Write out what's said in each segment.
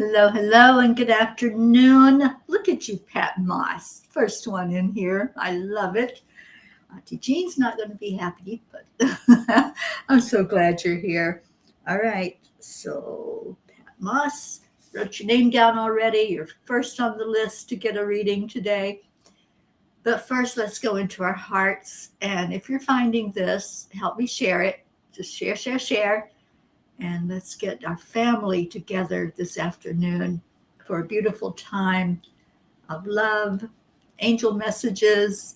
Hello, hello, and good afternoon. Look at you, Pat Moss. First one in here. I love it. Auntie Jean's not going to be happy, but I'm so glad you're here. All right, so Pat Moss, wrote your name down already. You're first on the list to get a reading today. But first, let's go into our hearts. And if you're finding this, help me share it. Just share, share, share. And let's get our family together this afternoon for a beautiful time of love, angel messages,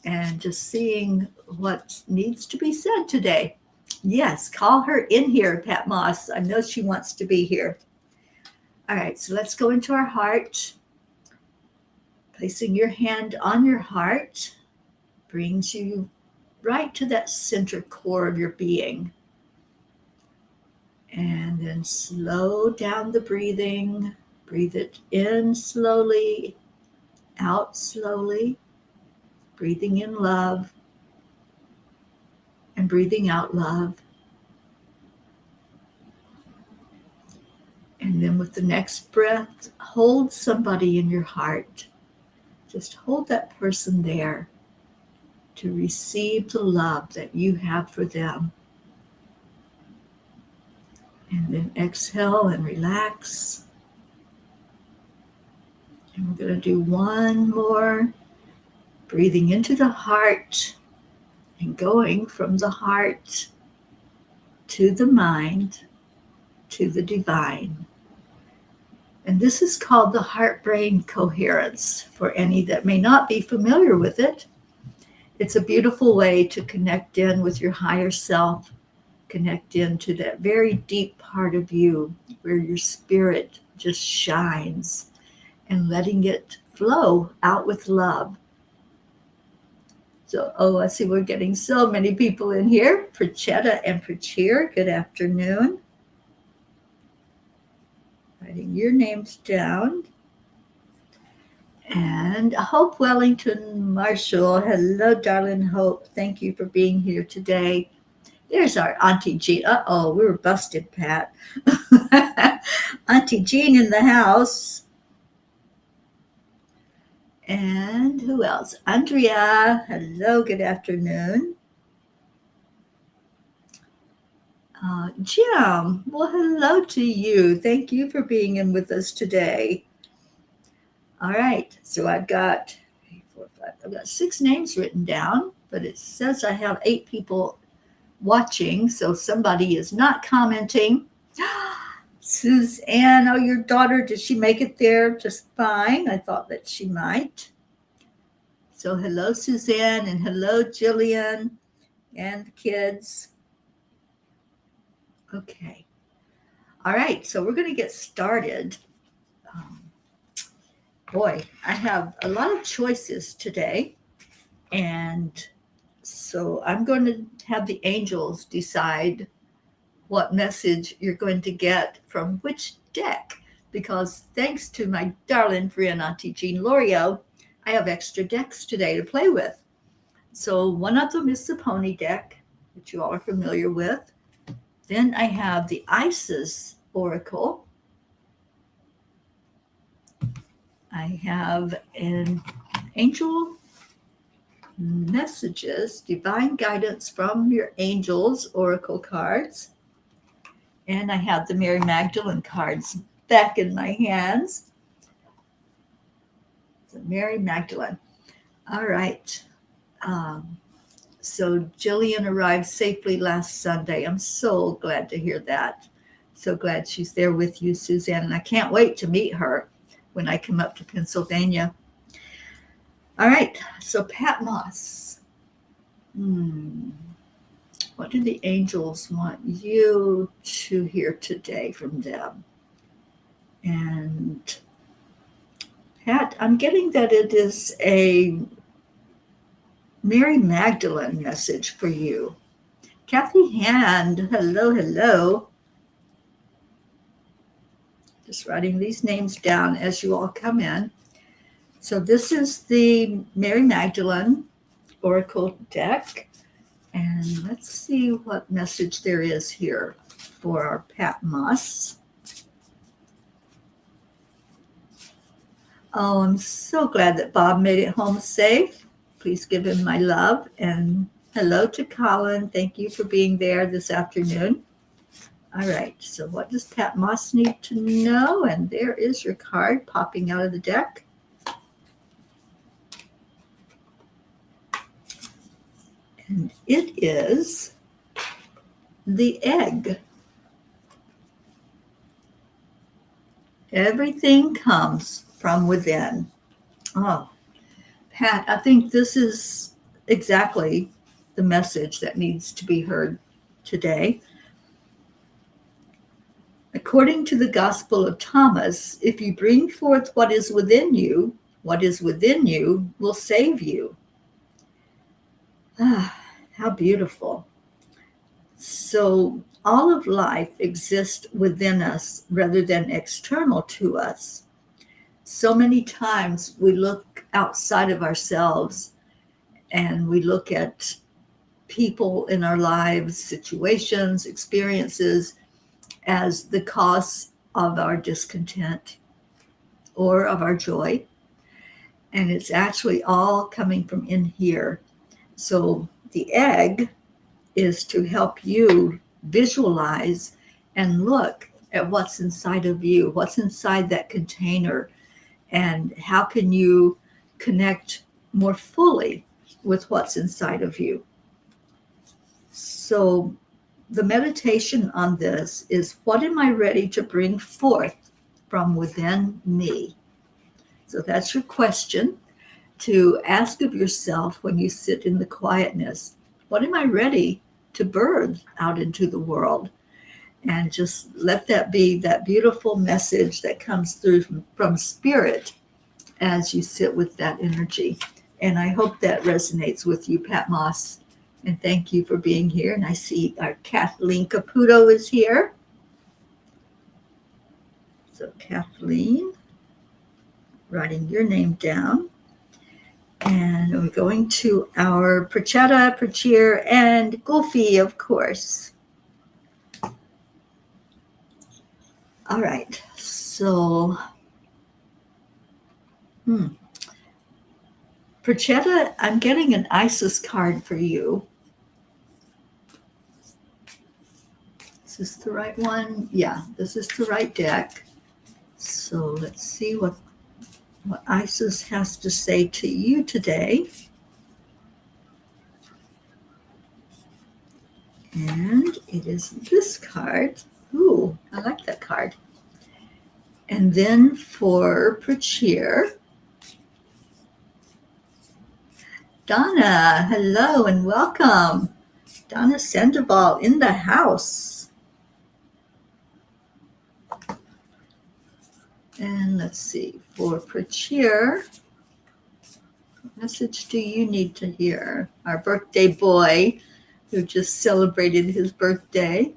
and just seeing what needs to be said today. Yes, call her in here, Pat Moss. I know she wants to be here. All right, so let's go into our heart. Placing your hand on your heart brings you right to that center core of your being. And then slow down the breathing. Breathe it in slowly, out slowly, breathing in love and breathing out love. And then with the next breath, hold somebody in your heart. Just hold that person there to receive the love that you have for them. And then exhale and relax. And we're going to do one more. Breathing into the heart and going from the heart to the mind to the divine. And this is called the heart-brain coherence for any that may not be familiar with it. It's a beautiful way to connect in with your higher self, connect into that very deep part of you where your spirit just shines and letting it flow out with love. So, I see we're getting so many people in here. Prachetta and Prachir, good afternoon. Writing your names down. And Hope Wellington Marshall. Hello, darling Hope. Thank you for being here today. There's our Auntie Jean. Uh-oh, we were busted, Pat. Auntie Jean in the house. And who else? Andrea. Hello, good afternoon. Jim. Well, hello to you. Thank you for being in with us today. All right. So I've got 6 names written down, but it says I have 8 people watching, so somebody is not commenting. Suzanne, oh, your daughter, did she make it there just fine? I thought that she might. So hello, Suzanne, and hello, Jillian, and the kids. Okay. All right, so we're going to get started. Boy, I have a lot of choices today, and so I'm going to have the angels decide what message you're going to get from which deck, because thanks to my darling friend Auntie Jean Lorio, I have extra decks today to play with. So one of them is the pony deck, which you all are familiar with. Then I have the Isis Oracle. I have an angel messages, divine guidance from your angels oracle cards. And I have the Mary Magdalene cards back in my hands. So Mary Magdalene. All right. So Jillian arrived safely last Sunday. I'm so glad to hear that. So glad she's there with you, Suzanne. And I can't wait to meet her when I come up to Pennsylvania. All right. So Pat Moss. What do the angels want you to hear today from them? And Pat, I'm getting that it is a Mary Magdalene message for you. Kathy Hand, hello, hello. Just writing these names down as you all come in. So this is the Mary Magdalene Oracle deck. And let's see what message there is here for our Pat Moss. Oh, I'm so glad that Bob made it home safe. Please give him my love. And hello to Colin. Thank you for being there this afternoon. All right, so what does Pat Moss need to know? And there is your card popping out of the deck. And it is the egg. Everything comes from within. Oh, Pat, I think this is exactly the message that needs to be heard today. According to the Gospel of Thomas, if you bring forth what is within you will save you. Ah, how beautiful. So all of life exists within us rather than external to us. So many times we look outside of ourselves and we look at people in our lives, situations, experiences as the cause of our discontent or of our joy. And it's actually all coming from in here. So the egg is to help you visualize and look at what's inside of you, what's inside that container, and how can you connect more fully with what's inside of you. So the meditation on this is, what am I ready to bring forth from within me? So that's your question to ask of yourself when you sit in the quietness. What am I ready to birth out into the world? And just let that be that beautiful message that comes through from spirit as you sit with that energy. And I hope that resonates with you, Pat Moss. And thank you for being here. And I see our Kathleen Caputo is here. So Kathleen, writing your name down. And we're going to our Prachetta, Prachir, and Goofy, of course. All right, so Prachetta, I'm getting an Isis card for you. Is this the right one? Yeah, this is the right deck. So let's see what Isis has to say to you today. And it is this card. Ooh, I like that card. And then for Prachir, Donna, hello and welcome. Donna Sandoval in the house. And let's see, for Prachir, what message do you need to hear? Our birthday boy who just celebrated his birthday.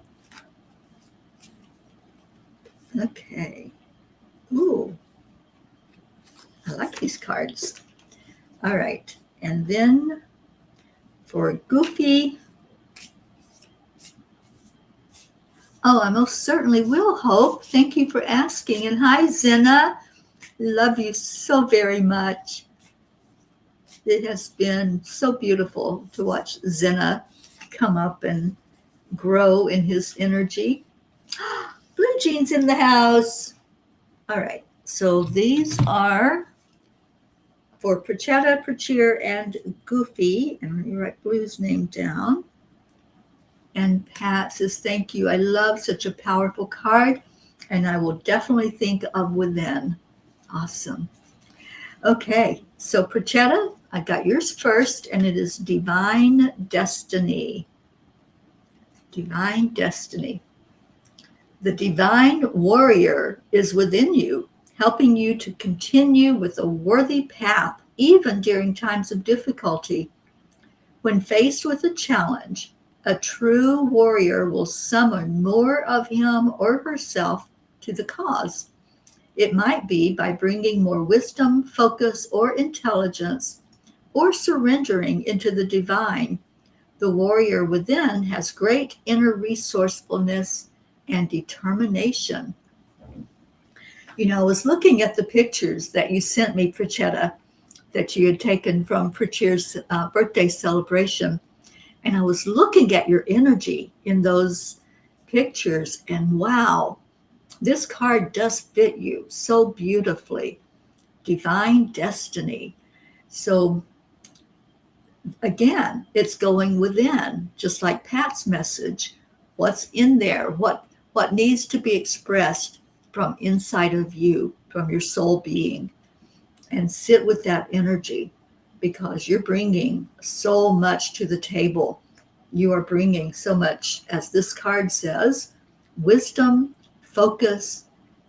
Okay. Ooh, I like these cards. All right. And then for Goofy, oh, I most certainly will, Hope. Thank you for asking. And hi, Zena. Love you so very much. It has been so beautiful to watch Zena come up and grow in his energy. Blue Jeans in the house. All right. So these are for Prachetta, Prachir, and Goofy. And let me write Blue's name down. And Pat says, thank you. I love such a powerful card. And I will definitely think of within. Awesome. Okay. So Prachetta, I got yours first, and it is Divine Destiny. Divine Destiny. The divine warrior is within you, helping you to continue with a worthy path, even during times of difficulty. When faced with a challenge, a true warrior will summon more of him or herself to the cause. It might be by bringing more wisdom, focus, or intelligence, or surrendering into the divine. The warrior within has great inner resourcefulness and determination. You know, I was looking at the pictures that you sent me, Prachetta, that you had taken from Pracheer's birthday celebration. And I was looking at your energy in those pictures, and wow, this card does fit you so beautifully. Divine destiny. So again, it's going within, just like Pat's message. What's in there? What needs to be expressed from inside of you, from your soul being, and sit with that energy, because you're bringing so much to the table. You are bringing so much, as this card says, wisdom, focus,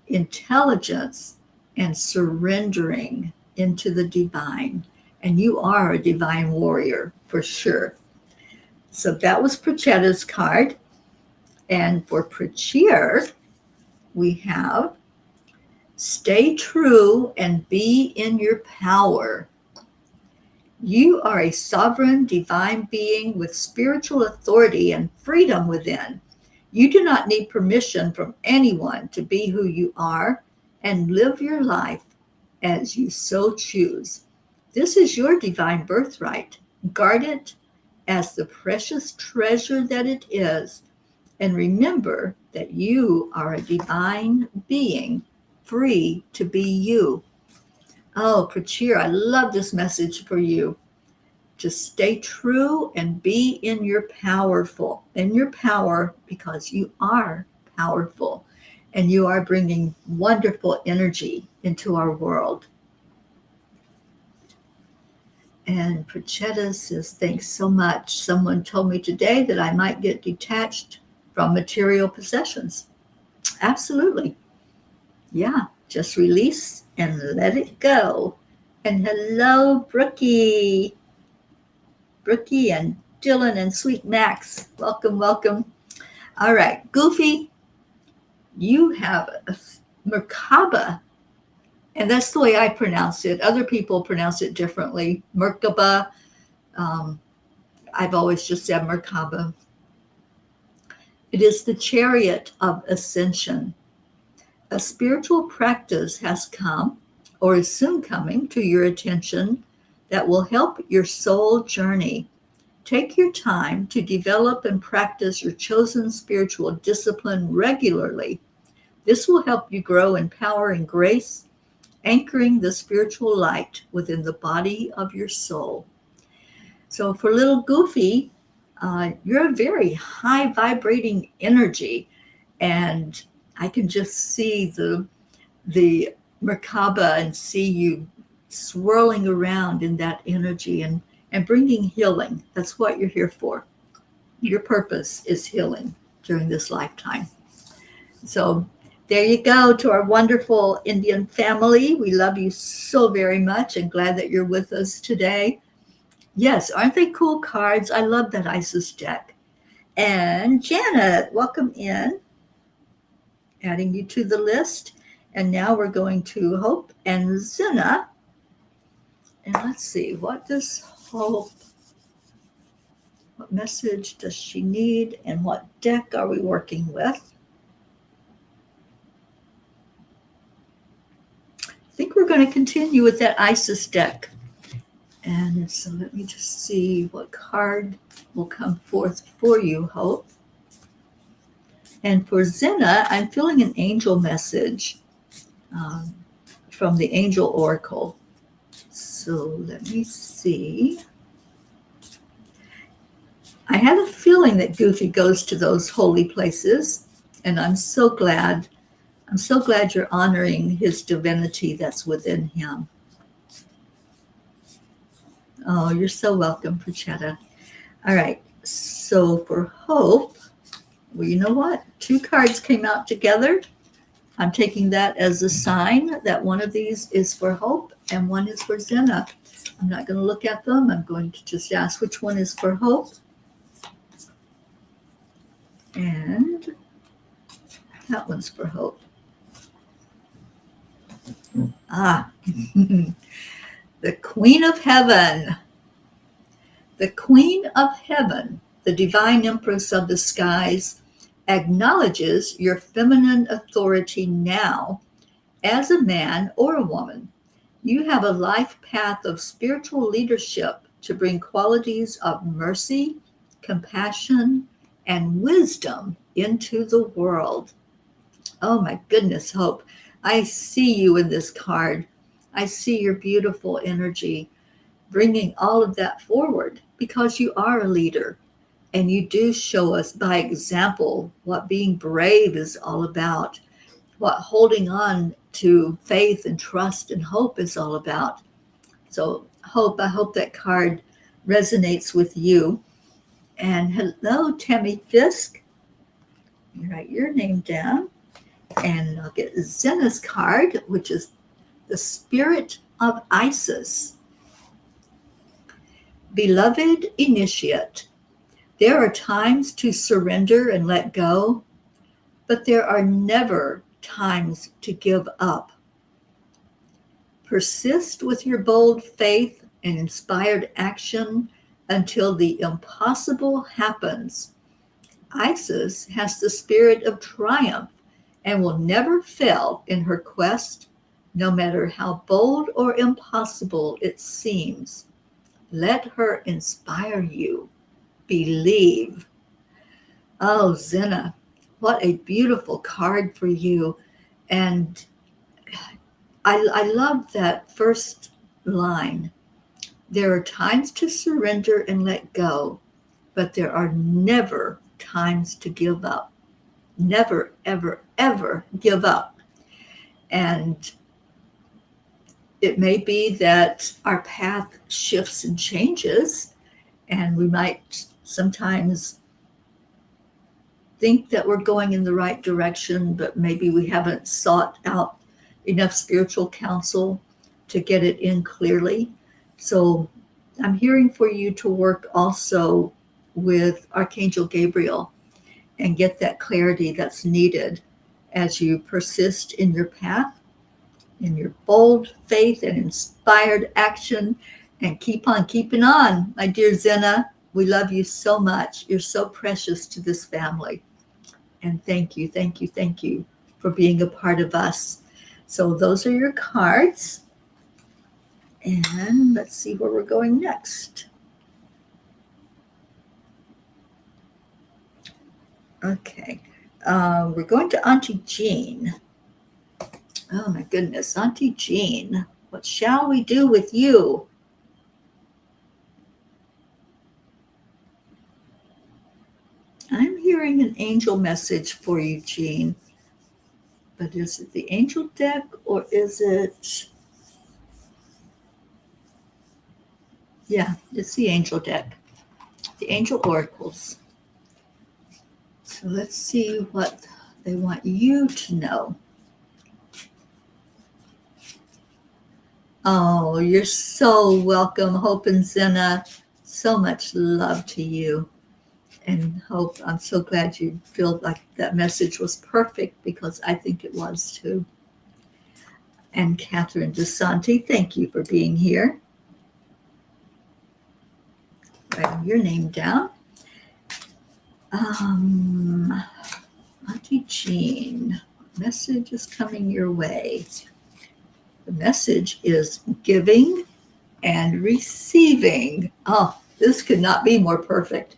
intelligence, and surrendering into the divine. And you are a divine warrior for sure. So that was Prachetta's card. And for Pracheer, we have stay true and be in your power. You are a sovereign divine being with spiritual authority and freedom within. You do not need permission from anyone to be who you are and live your life as you so choose. This is your divine birthright. Guard it as the precious treasure that it is. And remember that you are a divine being, free to be you. Oh, Pracheer, I love this message for you. To stay true and be in your power, because you are powerful and you are bringing wonderful energy into our world. And Prachetta says, thanks so much. Someone told me today that I might get detached from material possessions. Absolutely. Yeah, just release and let it go. And hello, Brookie and Dylan and Sweet Max. Welcome, welcome. All right, Goofy, you have a Merkaba, and that's the way I pronounce it. Other people pronounce it differently. Merkaba. I've always just said Merkaba. It is the chariot of ascension. A spiritual practice has come, or is soon coming, to your attention that will help your soul journey. Take your time to develop and practice your chosen spiritual discipline regularly. This will help you grow in power and grace, anchoring the spiritual light within the body of your soul. So for little Goofy, you're a very high vibrating energy, and I can just see the Merkaba and see you swirling around in that energy and bringing healing. That's what you're here for. Your purpose is healing during this lifetime. So there you go, to our wonderful Indian family. We love you so very much and glad that you're with us today. Yes, aren't they cool cards? I love that Isis deck. And Janet, welcome in. Adding you to the list. And now we're going to Hope and Zina. And let's see, what does Hope, what message does she need, and what deck are we working with? I think we're going to continue with that Isis deck. And so let me just see what card will come forth for you, Hope. And for Zina, I'm feeling an angel message from the Angel Oracle. So let me see. I have a feeling that Goofy goes to those holy places, and I'm so glad you're honoring his divinity that's within him. Oh, you're so welcome, Prachetta. All right, so for Hope, well, you know what? 2 cards came out together. I'm taking that as a sign that one of these is for Hope and one is for Zina. I'm not going to look at them. I'm going to just ask which one is for Hope. And that one's for Hope. Ah, the Queen of Heaven. The Queen of Heaven, the divine empress of the skies, acknowledges your feminine authority now As a man or a woman, you have a life path of spiritual leadership to bring qualities of mercy, compassion, and wisdom into the world. Oh my goodness, Hope. I see you in this card. I see your beautiful energy bringing all of that forward because you are a leader and you do show us by example what being brave is all about, what holding on to faith and trust and hope is all about. So, Hope, I hope that card resonates with you. And hello, Tammy Fisk. You write your name down, and I'll get Zena's card, which is the Spirit of Isis. Beloved Initiate, there are times to surrender and let go, but there are never times to give up. Persist with your bold faith and inspired action until the impossible happens. Isis has the spirit of triumph and will never fail in her quest, no matter how bold or impossible it seems. Let her inspire you. Believe. Oh, Zena, what a beautiful card for you. And I love that first line. There are times to surrender and let go, but there are never times to give up. Never, ever, ever give up. And it may be that our path shifts and changes, and we might sometimes think that we're going in the right direction, but maybe we haven't sought out enough spiritual counsel to get it in clearly. So I'm hearing for you to work also with Archangel Gabriel and get that clarity that's needed as you persist in your path, in your bold faith and inspired action, and keep on keeping on. My dear Zena, we love you so much. You're so precious to this family. And thank you, thank you, thank you for being a part of us. So those are your cards. And let's see where we're going next. Okay. We're going to Auntie Jean. Oh my goodness, Auntie Jean, what shall we do with you? I'm hearing an angel message for you, Jean. But is it the angel deck or is it... Yeah, it's the angel deck. The angel oracles. So let's see what they want you to know. Oh, you're so welcome, Hope and Zena. So much love to you. And Hope, I'm so glad you feel like that message was perfect because I think it was too. And Catherine DeSanti, thank you for being here. Writing your name down. Auntie Jean, message is coming your way. The message is giving and receiving. Oh, this could not be more perfect.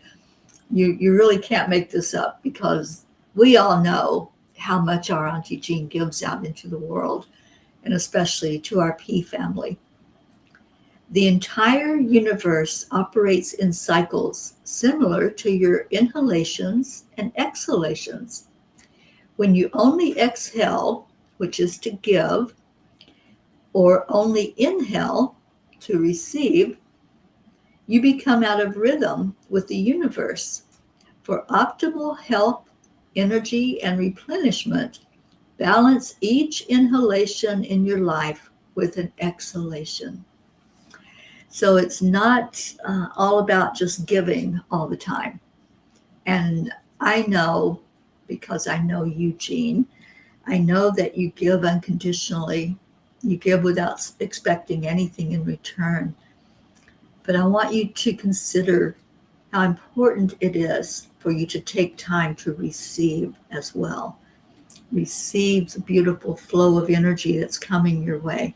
You really can't make this up because we all know how much our Auntie Jean gives out into the world, and especially to our P family. The entire universe operates in cycles similar to your inhalations and exhalations. When you only exhale, which is to give, or only inhale, to receive, you become out of rhythm with the universe. For optimal health, energy, and replenishment, balance each inhalation in your life with an exhalation. So it's not all about just giving all the time. And I know, because I know you, Jean, I know that you give unconditionally. You give without expecting anything in return. But I want you to consider how important it is for you to take time to receive as well. receive the beautiful flow of energy that's coming your way.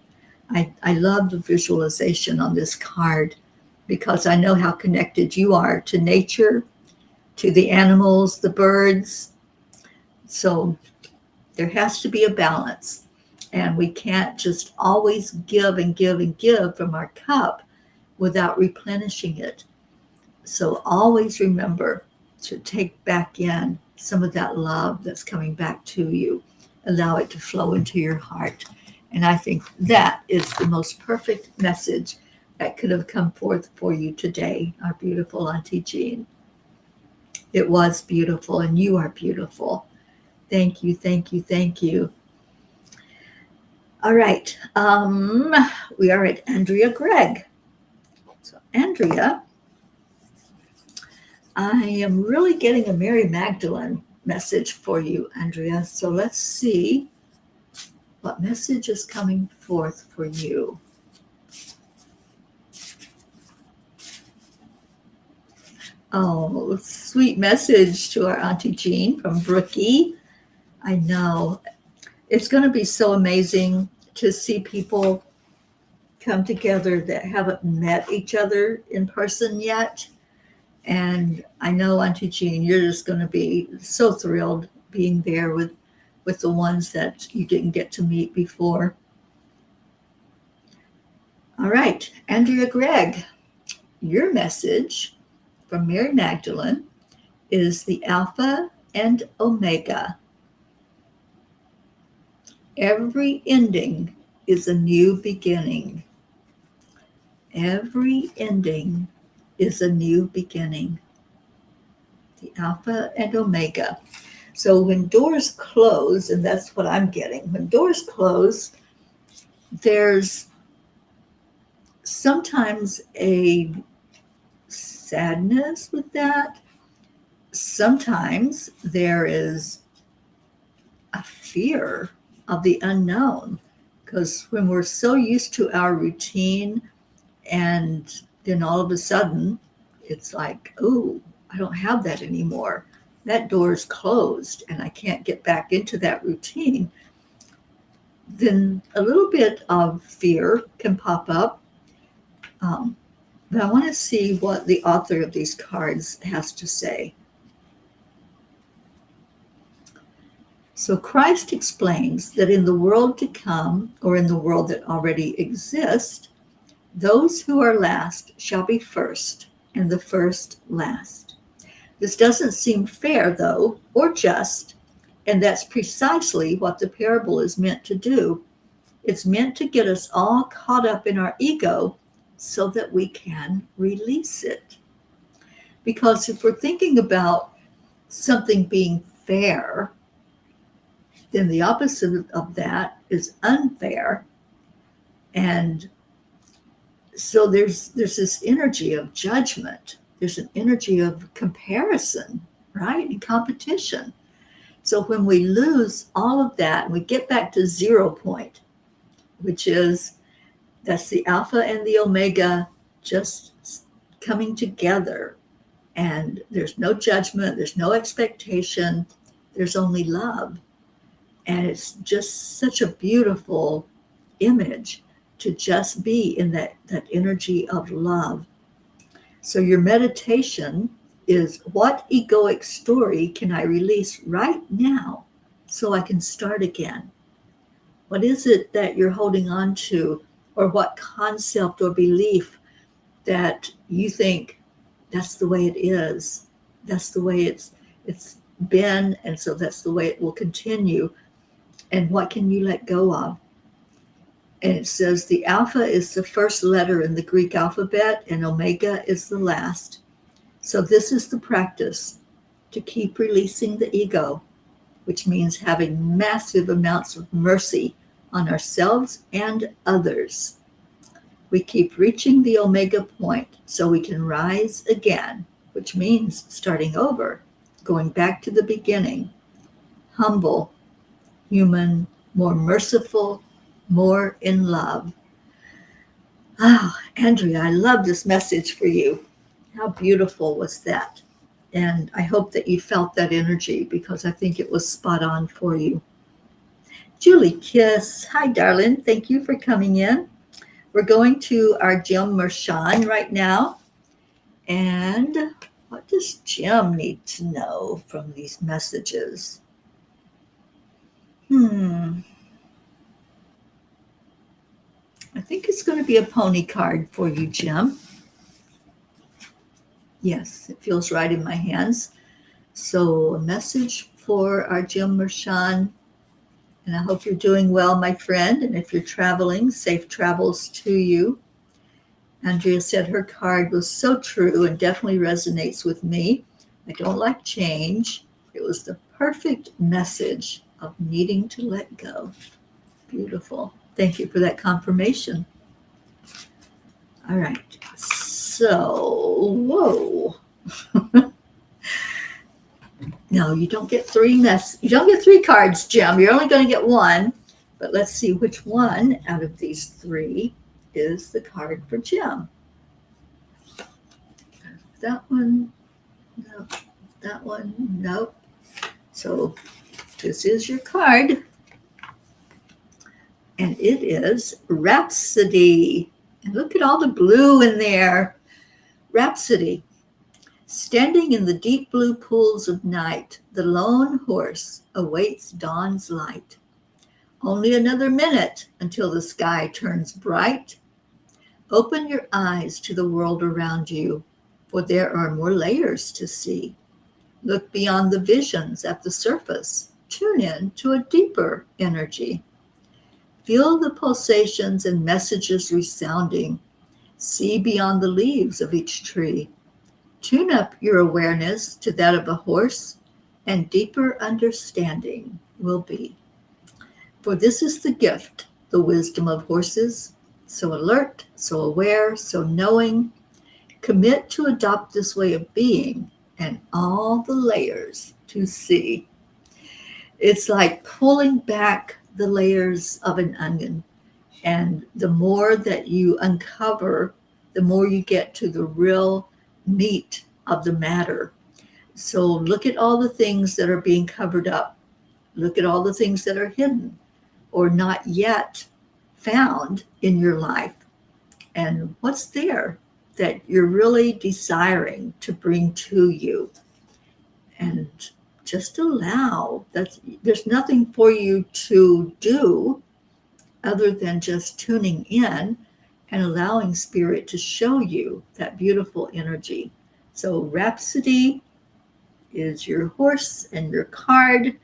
I love the visualization on this card because I know how connected you are to nature, to the animals, the birds. So there has to be a balance. And we can't just always give and give and give from our cup without replenishing it. So always remember to take back in some of that love that's coming back to you. Allow it to flow into your heart. And I think that is the most perfect message that could have come forth for you today, our beautiful Auntie Jean. It was beautiful, and you are beautiful. Thank you, thank you, thank you. All right, we are at Andrea Gregg. So Andrea, I am really getting a Mary Magdalene message for you, Andrea. So let's see what message is coming forth for you. Oh, sweet message to our Auntie Jean from Brookie. I know. It's going to be so amazing to see people come together that haven't met each other in person yet. And I know, Auntie Jean, you're just going to be so thrilled being there with the ones that you didn't get to meet before. All right, Andrea Gregg, your message from Mary Magdalene is the Alpha and Omega. Every ending is a new beginning. Every ending is a new beginning. The Alpha and Omega. So when doors close, and that's what I'm getting, when doors close, there's sometimes a sadness with that. Sometimes there is a fear of the unknown, because when we're so used to our routine, and then all of a sudden it's like, oh, I don't have that anymore. That door's closed and I can't get back into that routine. Then a little bit of fear can pop up. But I want to see what the author of these cards has to say. So Christ explains that in the world to come, or in the world that already exists, those who are last shall be first, and the first last. This doesn't seem fair, though, or just, and that's precisely what the parable is meant to do. It's meant to get us all caught up in our ego so that we can release it. Because if we're thinking about something being fair, then the opposite of that is unfair. And so there's this energy of judgment. There's an energy of comparison, right? And competition. So when we lose all of that and we get back to 0 point, which is that's the Alpha and the Omega just coming together, and there's no judgment, there's no expectation, there's only love. And it's just such a beautiful image to just be in that energy of love. So your meditation is, what egoic story can I release right now so I can start again? What is it that you're holding on to, or what concept or belief that you think that's the way it is, that's the way it's been, and so that's the way it will continue? And what can you let go of? And it says the Alpha is the first letter in the Greek alphabet, and Omega is the last. So this is the practice to keep releasing the ego, which means having massive amounts of mercy on ourselves and others. We keep reaching the Omega point so we can rise again, which means starting over, going back to the beginning, humble, human, more merciful, more in love. Ah, Andrea, I love this message for you. How beautiful was that? And I hope that you felt that energy, because I think it was spot on for you. Julie Kiss. Hi, darling. Thank you for coming in. We're going to our Jim Mershan right now. And what does Jim need to know from these messages? I think it's going to be a pony card for you, Jim. Yes, it feels right in my hands. So a message for our Jim Mershan. And I hope you're doing well, my friend. And if you're traveling, safe travels to you. Andrea said her card was so true and definitely resonates with me. I don't like change. It was the perfect message of needing to let go. Beautiful. Thank you for that confirmation. All right. So, whoa. No, you don't get you don't get three cards, Jim. You're only going to get one. But let's see which one out of these three is the card for Jim. That one, no. That one, nope. So this is your card. And it is Rhapsody. And look at all the blue in there. Rhapsody. Standing in the deep blue pools of night, the lone horse awaits dawn's light. Only another minute until the sky turns bright. Open your eyes to the world around you, for there are more layers to see. Look beyond the visions at the surface. Tune in to a deeper energy. Feel the pulsations and messages resounding. See beyond the leaves of each tree. Tune up your awareness to that of a horse, and deeper understanding will be. For this is the gift, the wisdom of horses, so alert, so aware, so knowing. Commit to adopt this way of being and all the layers to see. It's like pulling back the layers of an onion. And the more that you uncover, the more you get to the real meat of the matter. So look at all the things that are being covered up. Look at all the things that are hidden or not yet found in your life. And what's there that you're really desiring to bring to you. And just allow that. There's nothing for you to do other than just tuning in and allowing spirit to show you that beautiful energy. So Rhapsody is your horse and your card.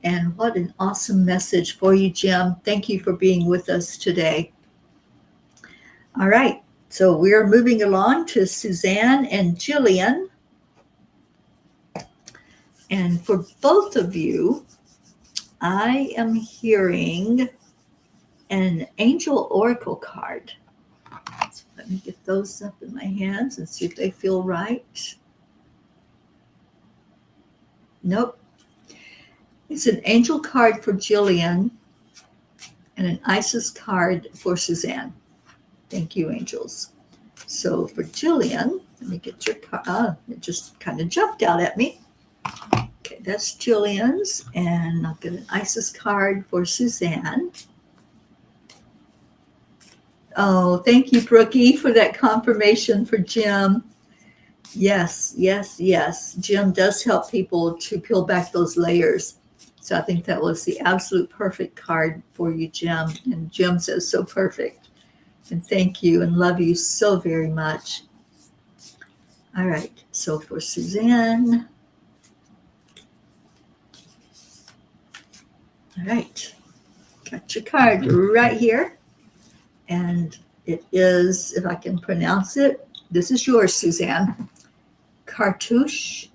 And what an awesome message for you, Jim. Thank you for being with us today. All right. So we're moving along to Suzanne and Jillian. And for both of you, I am hearing an angel oracle card. So let me get those up in my hands and see if they feel right. Nope. It's an angel card for Jillian and an Isis card for Suzanne. Thank you, angels. So for Jillian, let me get your card. It just kind of jumped out at me. Okay, that's Jillian's. And I'll get an Isis card for Suzanne. Oh, thank you, Brookie, for that confirmation for Jim. Yes, yes, yes. Jim does help people to peel back those layers. So I think that was the absolute perfect card for you, Jim. And Jim says so perfect. And thank you and love you so very much. All right, so for Suzanne. All right, got your card right here. And it is, if I can pronounce it, this is yours, Suzanne. Cartouche.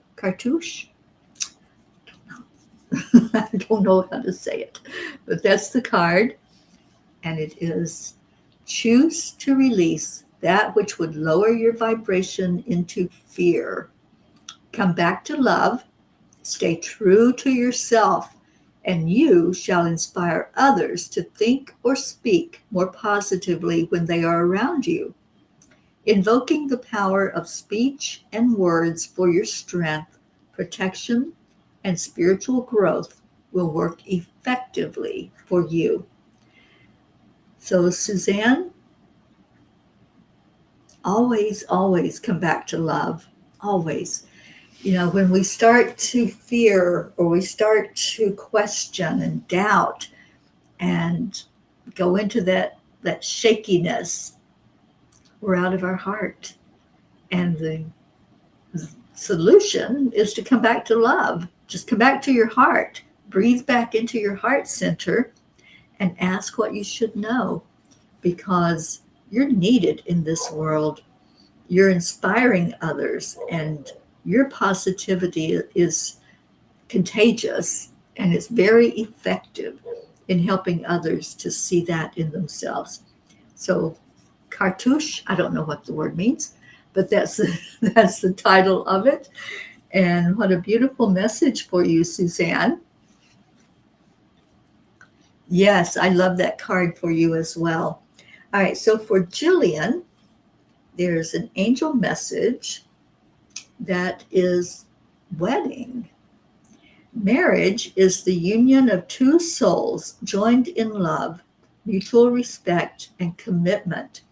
I don't know how to say it, but that's the card. And it is choose to release that which would lower your vibration into fear. Come back to love, stay true to yourself, and you shall inspire others to think or speak more positively when they are around you. Invoking the power of speech and words for your strength, protection, and spiritual growth, will work effectively for you. So, Suzanne, always, always come back to love. Always. You know, when we start to fear or we start to question and doubt and go into that shakiness, we're out of our heart. And the solution is to come back to love. Just come back to your heart. Breathe back into your heart center and ask what you should know, because you're needed in this world. You're inspiring others, and your positivity is contagious, and it's very effective in helping others to see that in themselves. So, cartouche, I don't know what the word means, but that's the title of it. And what a beautiful message for you, Suzanne. Yes, I love that card for you as well. All right, so for Jillian, there's an angel message that is wedding. Marriage is the union of two souls joined in love, mutual respect, and commitment.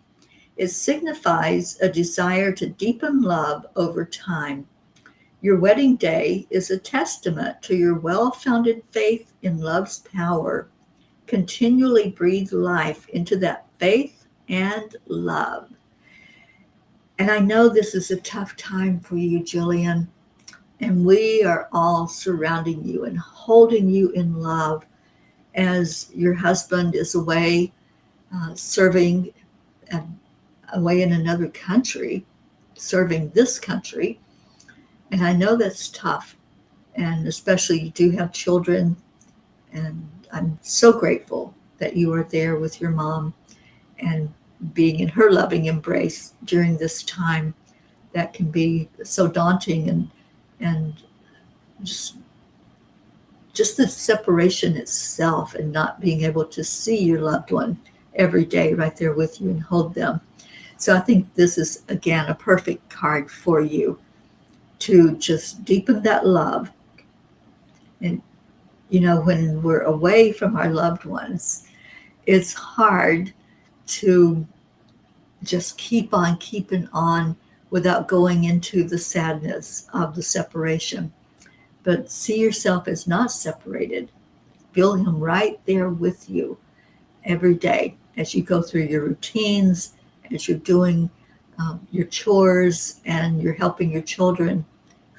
It signifies a desire to deepen love over time. Your wedding day is a testament to your well-founded faith in love's power. Continually breathe life into that faith and love. And I know this is a tough time for you, Jillian, and we are all surrounding you and holding you in love as your husband is away serving away in another country, serving this country. And I know that's tough, and especially you do have children, and I'm so grateful that you are there with your mom and being in her loving embrace during this time that can be so daunting, and just the separation itself and not being able to see your loved one every day right there with you and hold them. So I think this is, again, a perfect card for you to just deepen that love. And, you know, when we're away from our loved ones, it's hard to just keep on keeping on without going into the sadness of the separation. But see yourself as not separated. Feel him right there with you every day as you go through your routines, as you're doing your chores and you're helping your children.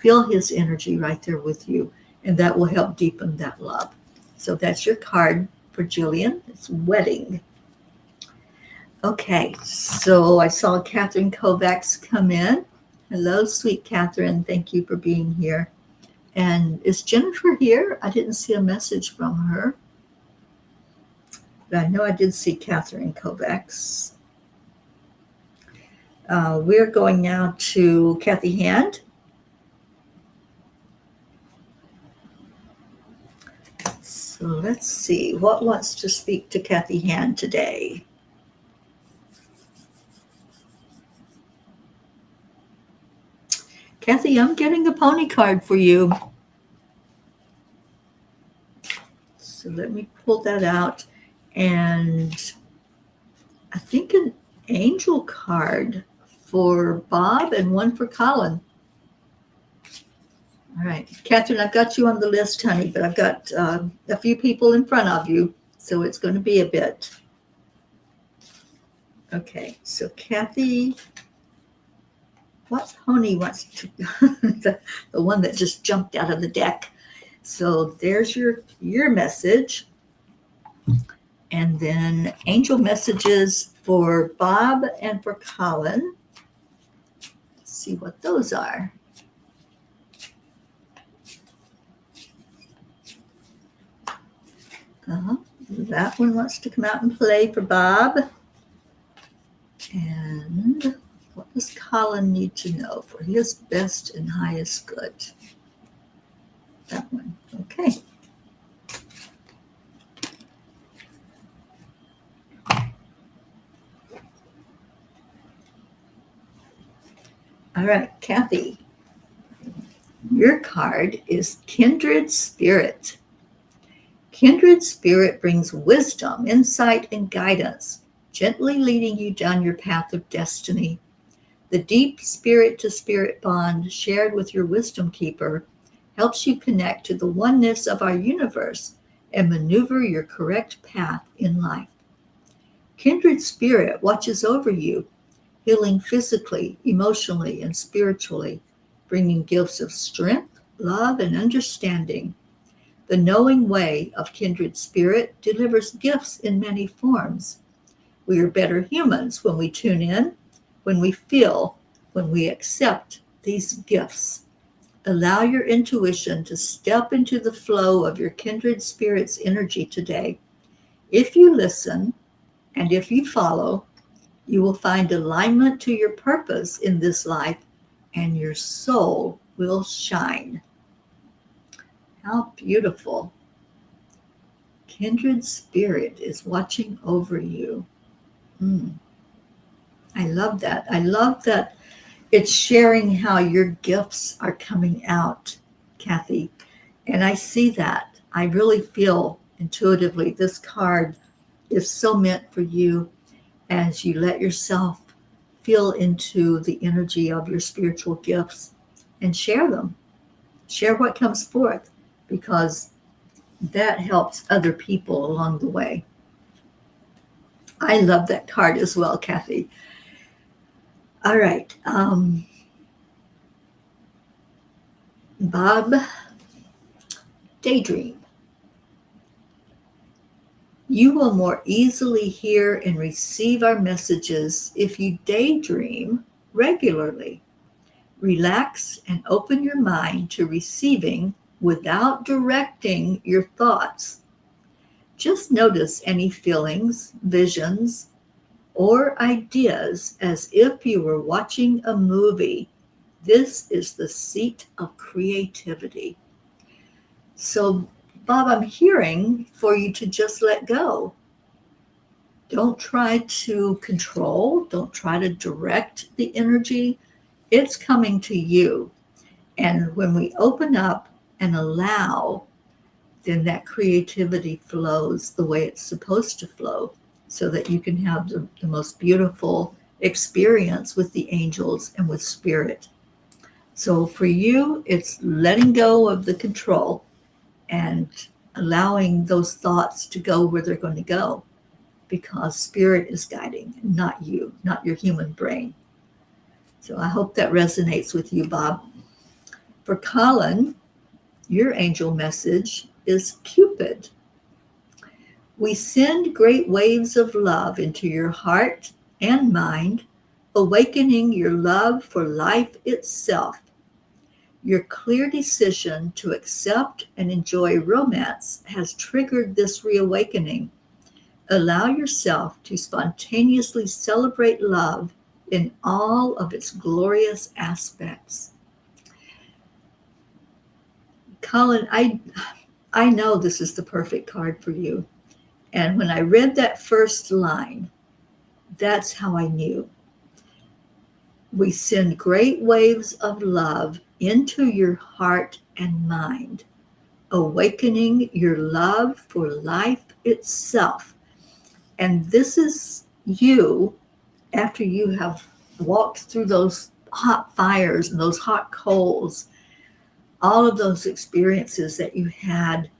Feel his energy right there with you, and that will help deepen that love. So that's your card for Jillian. It's wedding. Okay, so I saw Catherine Kovacs come in. Hello, sweet Catherine. Thank you for being here. And is Jennifer here? I didn't see a message from her. But I know I did see Catherine Kovacs. We're going now to Kathy Hand. So let's see, what wants to speak to Kathy Hand today? Kathy, I'm getting a pony card for you. So let me pull that out. And I think an angel card for Bob and one for Colin. All right, Catherine, I've got you on the list, honey, but I've got a few people in front of you, so it's going to be a bit. Okay, so Kathy, what pony wants to, the one that just jumped out of the deck. So there's your message. And then angel messages for Bob and for Colin. Let's see what those are. That one wants to come out and play for Bob. And what does Colin need to know for his best and highest good? That one. Okay. All right, Kathy, your card is Kindred Spirit. Kindred spirit brings wisdom, insight, and guidance, gently leading you down your path of destiny. The deep spirit-to-spirit bond shared with your wisdom keeper helps you connect to the oneness of our universe and maneuver your correct path in life. Kindred spirit watches over you, healing physically, emotionally, and spiritually, bringing gifts of strength, love, and understanding. The knowing way of kindred spirit delivers gifts in many forms. We are better humans when we tune in, when we feel, when we accept these gifts. Allow your intuition to step into the flow of your kindred spirit's energy today. If you listen and if you follow, you will find alignment to your purpose in this life and your soul will shine. How beautiful. Kindred spirit is watching over you. I love that. I love that it's sharing how your gifts are coming out, Kathy. And I see that. I really feel intuitively this card is so meant for you as you let yourself feel into the energy of your spiritual gifts and share them. Share what comes forth because that helps other people along the way. I love that card as well, Kathy. All right. Bob, daydream. You will more easily hear and receive our messages if you daydream regularly. Relax and open your mind to receiving without directing your thoughts. Just notice any feelings, visions, or ideas as if you were watching a movie. This is the seat of creativity. So, Bob, I'm hearing for you to just let go. Don't try to control, don't try to direct the energy. It's coming to you. And when we open up and allow, then that creativity flows the way it's supposed to flow so that you can have the most beautiful experience with the angels and with spirit. So for you, it's letting go of the control and allowing those thoughts to go where they're going to go because spirit is guiding, not you, not your human brain. So I hope that resonates with you, Bob. For Colin, your angel message is Cupid. We send great waves of love into your heart and mind, awakening your love for life itself. Your clear decision to accept and enjoy romance has triggered this reawakening. Allow yourself to spontaneously celebrate love in all of its glorious aspects. Colin, I know this is the perfect card for you. And when I read that first line, that's how I knew. We send great waves of love into your heart and mind, awakening your love for life itself. And this is you after you have walked through those hot fires and those hot coals, all of those experiences that you had,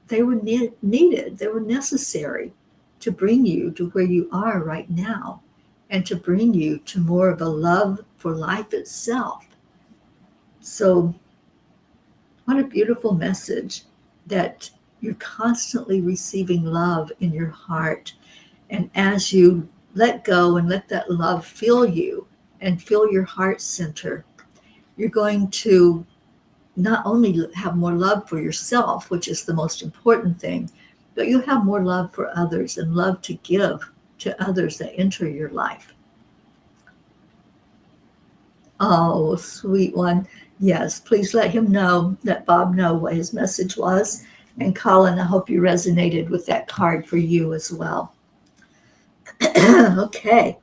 they were needed, they were necessary to bring you to where you are right now and to bring you to more of a love for life itself. So what a beautiful message that you're constantly receiving love in your heart. And as you let go and let that love fill you and fill your heart center, you're going to not only have more love for yourself, which is the most important thing, but you'll have more love for others and love to give to others that enter your life. Oh, sweet one. Yes, please let him know, let Bob know what his message was. And Colin, I hope you resonated with that card for you as well. Okay.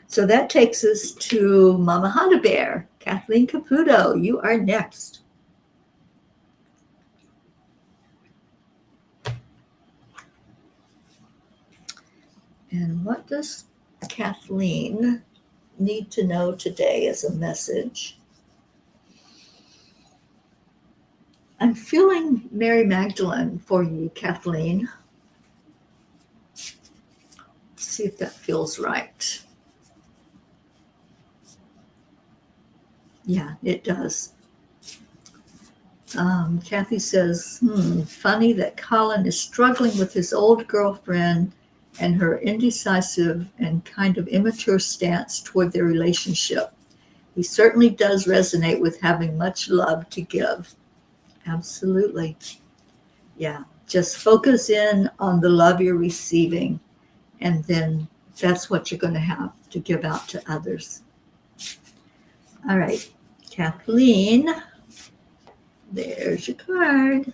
So that takes us to Mama Honda Bear. Kathleen Caputo, you are next. And what does Kathleen need to know today as a message? I'm feeling Mary Magdalene for you, Kathleen. Let's see if that feels right. Yeah, it does. Kathy says, funny that Colin is struggling with his old girlfriend and her indecisive and kind of immature stance toward their relationship. He certainly does resonate with having much love to give. Absolutely. Yeah. Just focus in on the love you're receiving, and then that's what you're going to have to give out to others. All right. Kathleen, there's your card.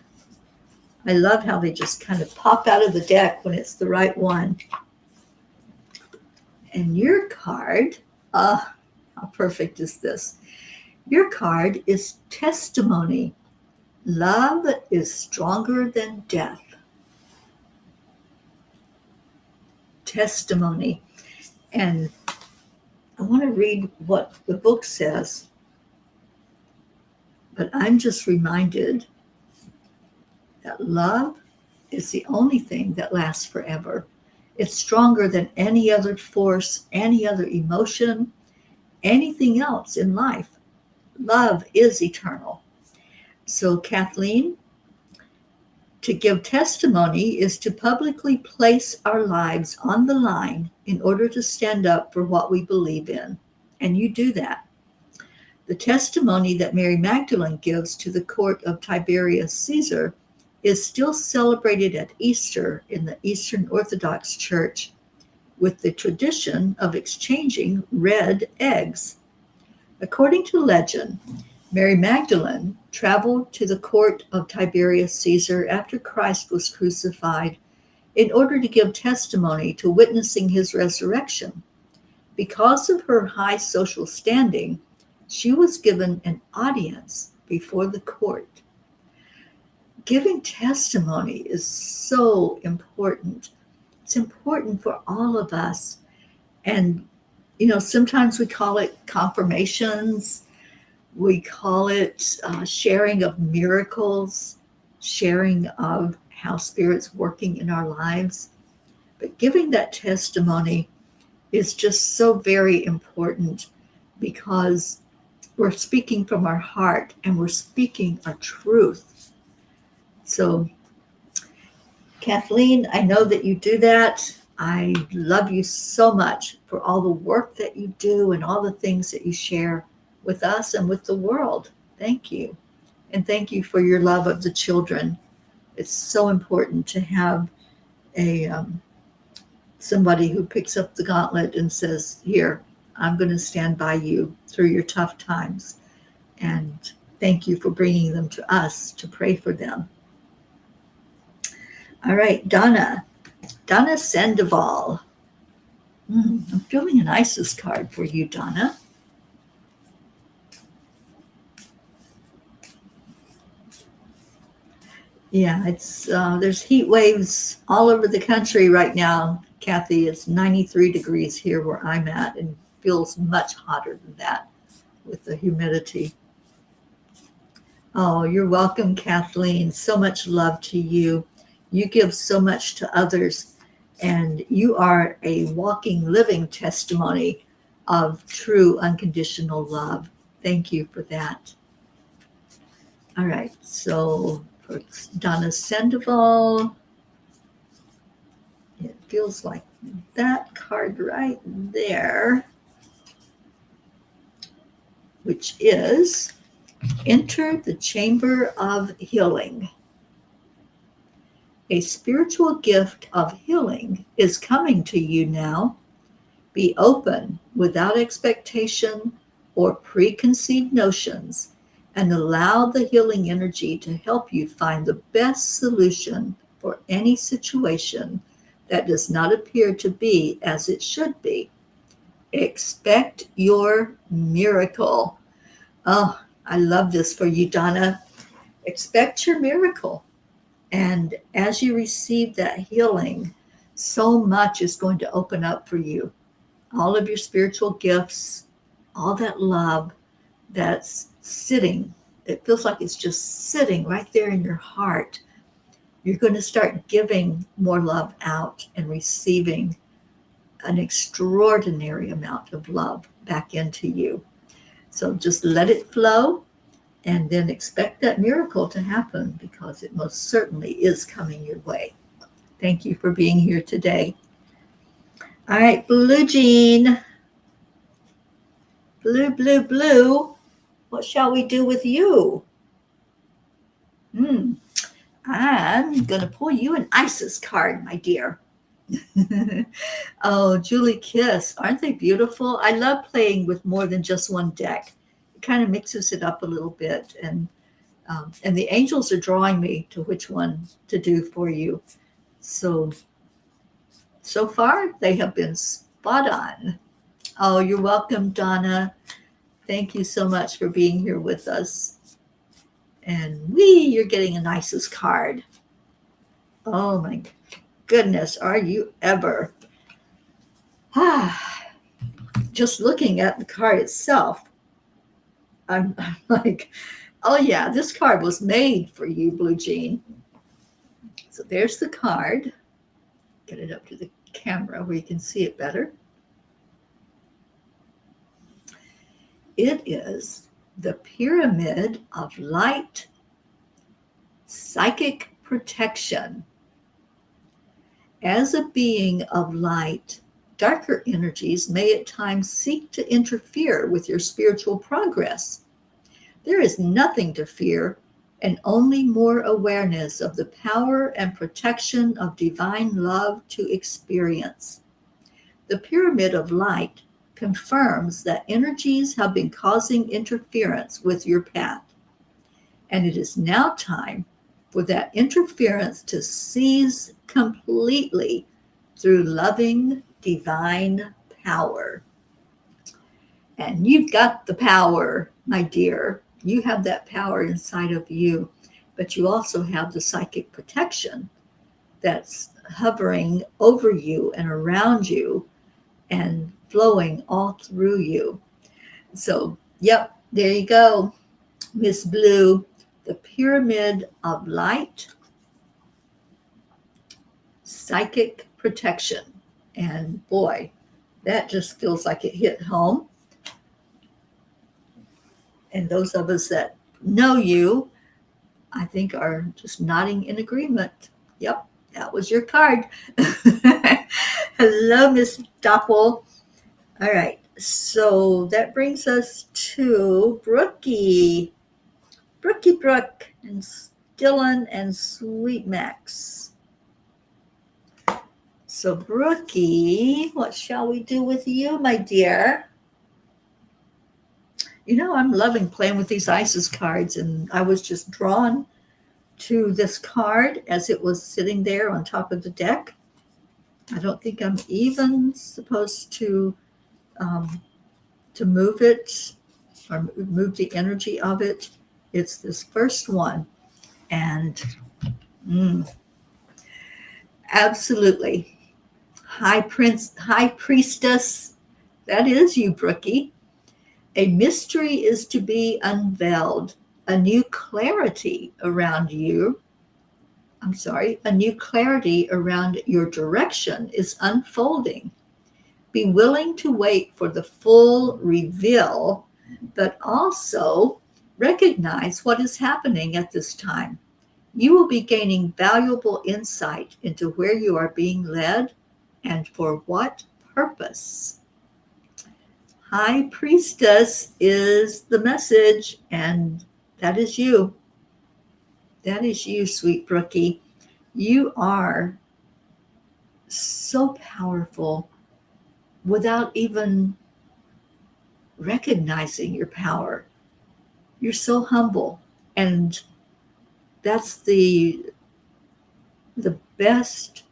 I love how they just kind of pop out of the deck when it's the right one. And your card, how perfect is this? Your card is testimony. Love is stronger than death. Testimony. And I want to read what the book says, but I'm just reminded that love is the only thing that lasts forever. It's stronger than any other force, any other emotion, anything else in life. Love is eternal. So, Kathleen, to give testimony is to publicly place our lives on the line in order to stand up for what we believe in. And you do that. The testimony that Mary Magdalene gives to the court of Tiberius Caesar is still celebrated at Easter in the Eastern Orthodox Church with the tradition of exchanging red eggs. According to legend, Mary Magdalene traveled to the court of Tiberius Caesar after Christ was crucified in order to give testimony to witnessing his resurrection. Because of her high social standing, she was given an audience before the court. Giving testimony is so important. It's important for all of us. And, sometimes we call it confirmations. We call it sharing of miracles, sharing of how Spirit's working in our lives. But giving that testimony is just so very important because we're speaking from our heart and we're speaking our truth. So, Kathleen, I know that you do that. I love you so much for all the work that you do and all the things that you share with us and with the world. Thank you. And thank you for your love of the children. It's so important to have somebody who picks up the gauntlet and says, here, I'm going to stand by you through your tough times. And thank you for bringing them to us to pray for them. All right, Donna Sandoval. I'm feeling an Isis card for you, Donna. Yeah, it's there's heat waves all over the country right now, Kathy. It's 93 degrees here where I'm at and feels much hotter than that with the humidity. Oh, you're welcome, Kathleen. So much love to you. You give so much to others, and you are a walking, living testimony of true unconditional love. Thank you for that. All right, so for Donna Sandoval, it feels like that card right there, which is Enter the Chamber of Healing. A spiritual gift of healing is coming to you now. Be open without expectation or preconceived notions and allow the healing energy to help you find the best solution for any situation that does not appear to be as it should be. Expect your miracle. Oh, I love this for you, Donna. Expect your miracle. And as you receive that healing, so much is going to open up for you. All of your spiritual gifts, all that love that's sitting, it feels like it's just sitting right there in your heart. You're going to start giving more love out and receiving an extraordinary amount of love back into you. So just let it flow and then expect that miracle to happen, because it most certainly is coming your way. Thank you for being here today. All right, Blue Jean. Blue, blue, blue. What shall we do with you? I'm going to pull you an Isis card, my dear. Oh, Julie Kiss. Aren't they beautiful? I love playing with more than just one deck. It kind of mixes it up a little bit. And the angels are drawing me to which one to do for you. So far, they have been spot on. Oh, you're welcome, Donna. Thank you so much for being here with us. And you're getting a nicest card. Oh my goodness, are you ever? Just looking at the card itself, I'm like, oh yeah, this card was made for you, Blue Jean. So there's the card. Get it up to the camera where you can see it better. It is the Pyramid of Light, Psychic Protection. As a being of light, darker energies may at times seek to interfere with your spiritual progress. There is nothing to fear, and only more awareness of the power and protection of divine love to experience. The Pyramid of Light confirms that energies have been causing interference with your path, and it is now time for that interference to cease completely through loving divine power. And you've got the power, my dear. You have that power inside of you, but you also have the psychic protection that's hovering over you and around you and flowing all through you. So, yep, there you go, Miss Blue. The Pyramid of Light, Psychic Protection. And boy, that just feels like it hit home. And those of us that know you, I think, are just nodding in agreement. Yep, that was your card. Hello, Miss Doppel. All right, so that brings us to Brookie. Brooke, and Dylan, and Sweet Max. So, Brookie, what shall we do with you, my dear? You know, I'm loving playing with these Isis cards, and I was just drawn to this card as it was sitting there on top of the deck. I don't think I'm even supposed to move it or move the energy of it. It's this first one, and absolutely. High Priestess, that is you, Brookie. A mystery is to be unveiled. A new clarity around you. A new clarity around your direction is unfolding. Be willing to wait for the full reveal, but also recognize what is happening at this time. You will be gaining valuable insight into where you are being led and for what purpose. High Priestess is the message, and that is you. That is you, sweet Brookie. You are so powerful without even recognizing your power. You're so humble, and that's the best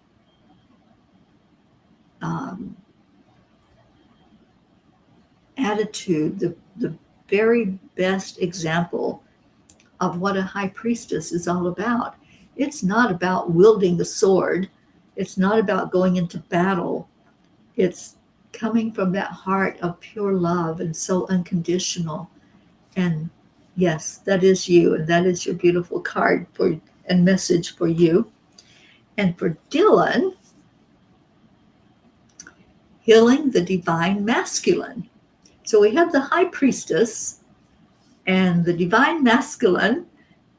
attitude, the very best example of what a high priestess is all about. It's not about wielding the sword It's not about going into battle. It's coming from that heart of pure love and so unconditional. And yes, that is you, and that is your beautiful card for and message for you. And for Dylan, healing the divine masculine. So we have the high priestess and the divine masculine,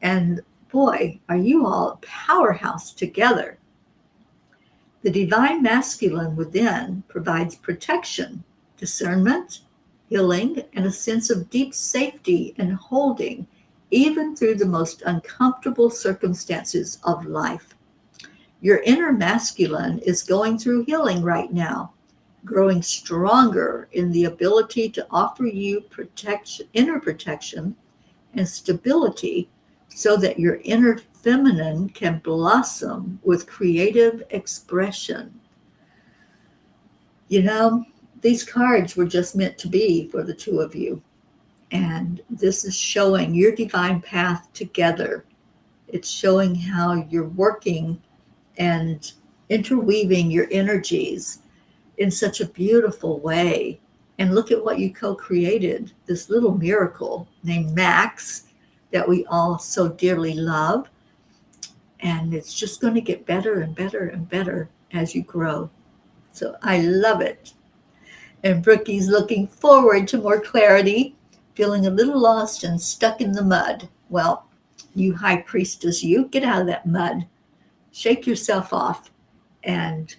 and boy, are you all a powerhouse together. The divine masculine within provides protection, discernment, healing, and a sense of deep safety and holding, even through the most uncomfortable circumstances of life. Your inner masculine is going through healing right now, growing stronger in the ability to offer you protection, inner protection and stability so that your inner feminine can blossom with creative expression. You know, these cards were just meant to be for the two of you. And this is showing your divine path together. It's showing how you're working and interweaving your energies in such a beautiful way. And look at what you co-created, this little miracle named Max that we all so dearly love. And it's just going to get better and better and better as you grow. So I love it. And Brookie's looking forward to more clarity, feeling a little lost and stuck in the mud. Well, you high priestess, you get out of that mud, shake yourself off, and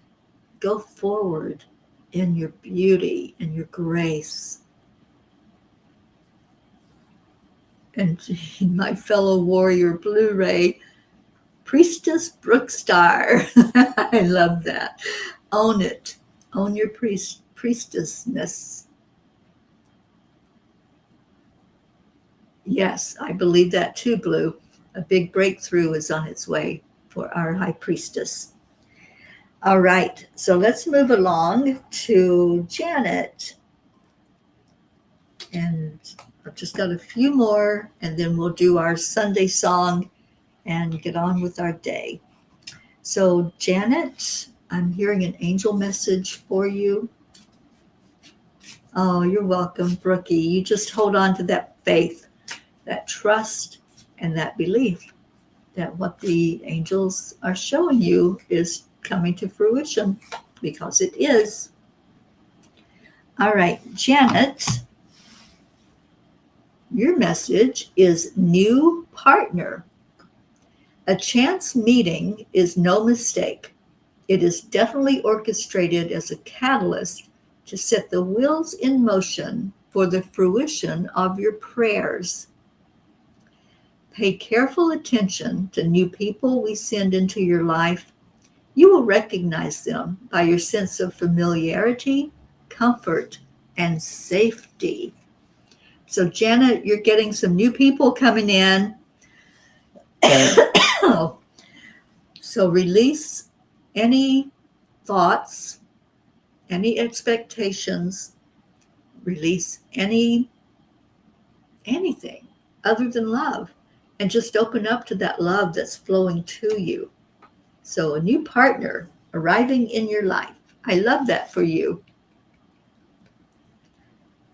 go forward in your beauty and your grace. And my fellow warrior Blu-ray, Priestess Brookstar. I love that. Own it. Own your priestessness. Yes, I believe that too, Blue. A big breakthrough is on its way for our high priestess. All right, so let's move along to Janet. And I've just got a few more, and then we'll do our Sunday song and get on with our day. So, Janet, I'm hearing an angel message for you. Oh, you're welcome, Brookie. You just hold on to that faith, that trust, and that belief that what the angels are showing you is coming to fruition, because it is. All right, Janet, your message is new partner. A chance meeting is no mistake. It is definitely orchestrated as a catalyst to set the wheels in motion for the fruition of your prayers. Pay careful attention to new people we send into your life. You will recognize them by your sense of familiarity, comfort, and safety. So, Janet, you're getting some new people coming in. So release any thoughts, any expectations, release anything other than love, and just open up to that love that's flowing to you. So a new partner arriving in your life. I love that for you.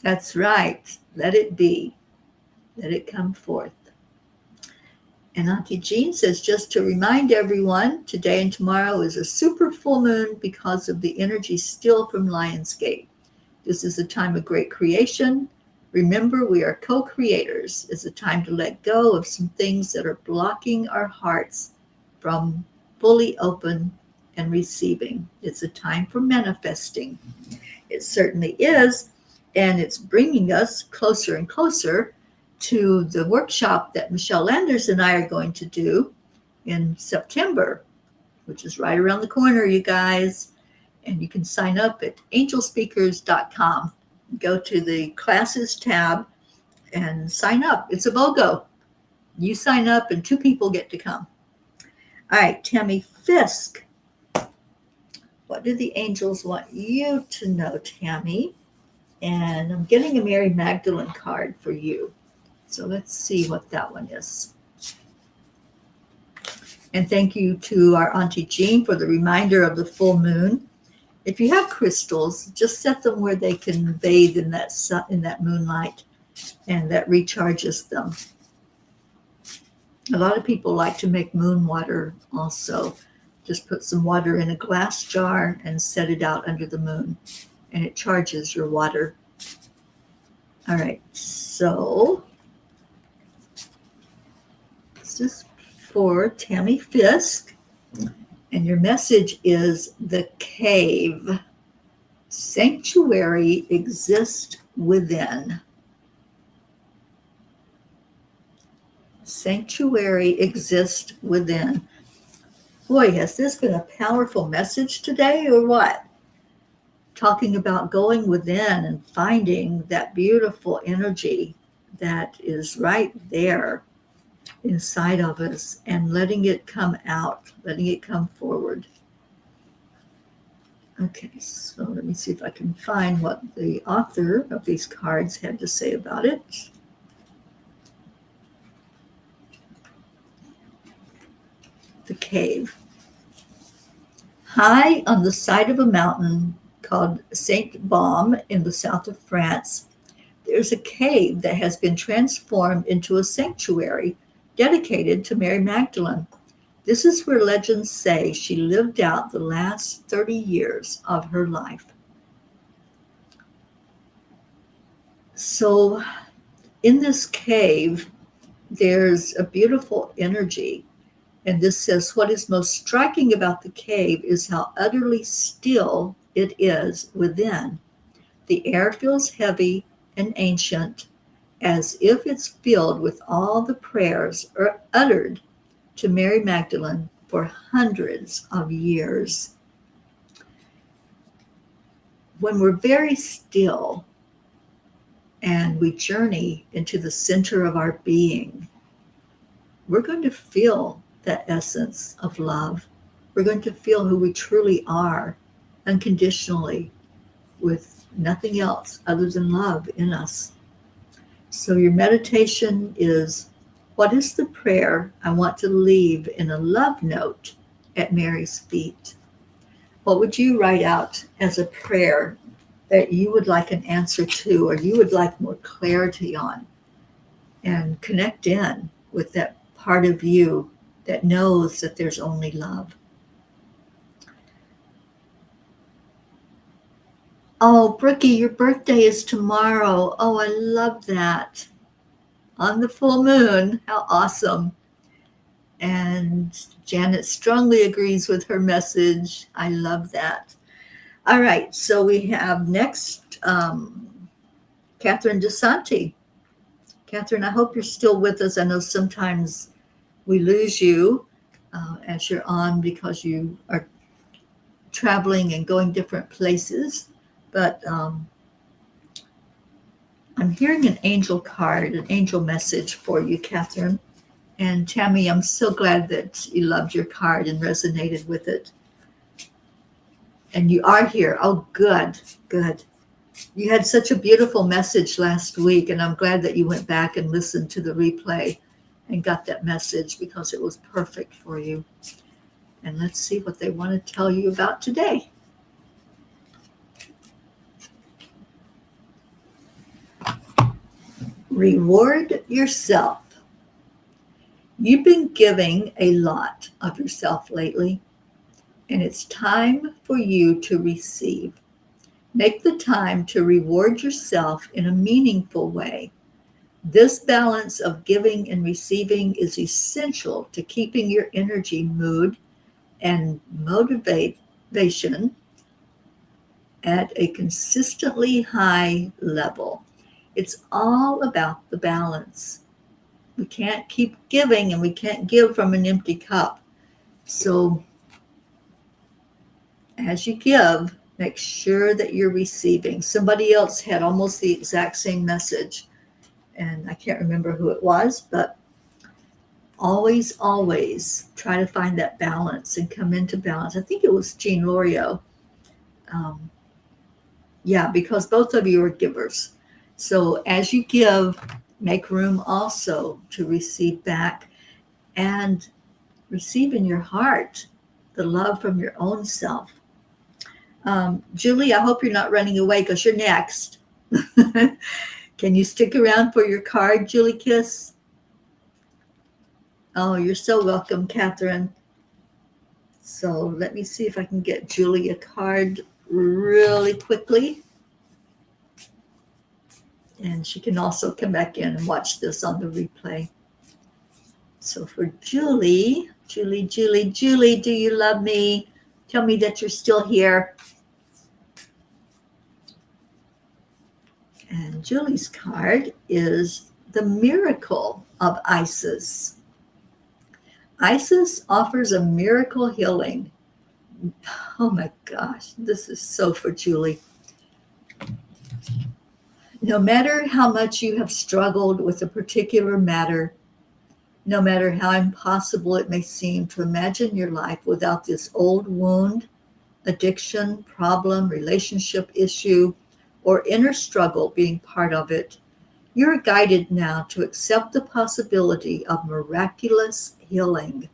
That's right. Let it be. Let it come forth. And Auntie Jean says, just to remind everyone, today and tomorrow is a super full moon because of the energy still from Lionsgate. This is a time of great creation. Remember, we are co-creators. It's a time to let go of some things that are blocking our hearts from fully open and receiving. It's a time for manifesting. It certainly is. And it's bringing us closer and closer to the workshop that Michelle Landers and I are going to do in September, which is right around the corner, you guys. And you can sign up at angelspeakers.com. Go to the classes tab and sign up. It's a BOGO. You sign up and 2 people get to come. All right, Tammy Fisk. What do the angels want you to know, Tammy? And I'm getting a Mary Magdalene card for you. So let's see what that one is. And thank you to our Auntie Jean for the reminder of the full moon. If you have crystals, just set them where they can bathe in that moonlight, and that recharges them. A lot of people like to make moon water also. Just put some water in a glass jar and set it out under the moon, and it charges your water. All right, so this is for Tammy Fisk, and your message is the cave. Sanctuary exists within. Sanctuary exists within. Boy, has this been a powerful message today or what? Talking about going within and finding that beautiful energy that is right there inside of us and letting it come out, letting it come forward. Okay, so let me see if I can find what the author of these cards had to say about it. The cave. High on the side of a mountain called Saint Baume in the south of France, there's a cave that has been transformed into a sanctuary dedicated to Mary Magdalene. This is where legends say she lived out the last 30 years of her life. So in this cave, there's a beautiful energy. And this says, what is most striking about the cave is how utterly still it is within. The air feels heavy and ancient, as if it's filled with all the prayers uttered to Mary Magdalene for hundreds of years. When we're very still and we journey into the center of our being, we're going to feel that essence of love. We're going to feel who we truly are unconditionally, with nothing else other than love in us. So your meditation is, what is the prayer I want to leave in a love note at Mary's feet? What would you write out as a prayer that you would like an answer to, or you would like more clarity on? And connect in with that part of you that knows that there's only love. Oh, Brookie, your birthday is tomorrow. Oh, I love that. On the full moon. How awesome. And Janet strongly agrees with her message. I love that. All right, so we have next Catherine DeSanti. Catherine, I hope you're still with us. I know sometimes we lose you as you're on because you are traveling and going different places. But I'm hearing an angel card, an angel message for you, Catherine. And Tammy, I'm so glad that you loved your card and resonated with it. And you are here. Oh, good, good. You had such a beautiful message last week, and I'm glad that you went back and listened to the replay and got that message because it was perfect for you. And let's see what they want to tell you about today. Reward yourself. You've been giving a lot of yourself lately, and it's time for you to receive. Make the time to reward yourself in a meaningful way. This balance of giving and receiving is essential to keeping your energy, mood, and motivation at a consistently high level. It's all about the balance. We can't keep giving, and we can't give from an empty cup. So as you give, make sure that you're receiving. Somebody else had almost the exact same message, and I can't remember who it was, but always, always try to find that balance and come into balance. I think it was Jean Lorio. Because both of you are givers. So as you give, make room also to receive back, and Receive in your heart the love from your own self. Julie, I hope you're not running away because you're next. Can you stick around for your card, Julie Kiss? Oh, you're so welcome, Catherine. So let me see if I can get Julie a card really quickly. And she can also come back in and watch this on the replay. So for Julie, do you love me? Tell me that you're still here. And Julie's card is the miracle of Isis. Isis offers a miracle healing. Oh my gosh, this is so for Julie. No matter how much you have struggled with a particular matter, no matter how impossible it may seem to imagine your life without this old wound, addiction, problem, relationship issue, or inner struggle being part of it, you're guided now to accept the possibility of miraculous healing.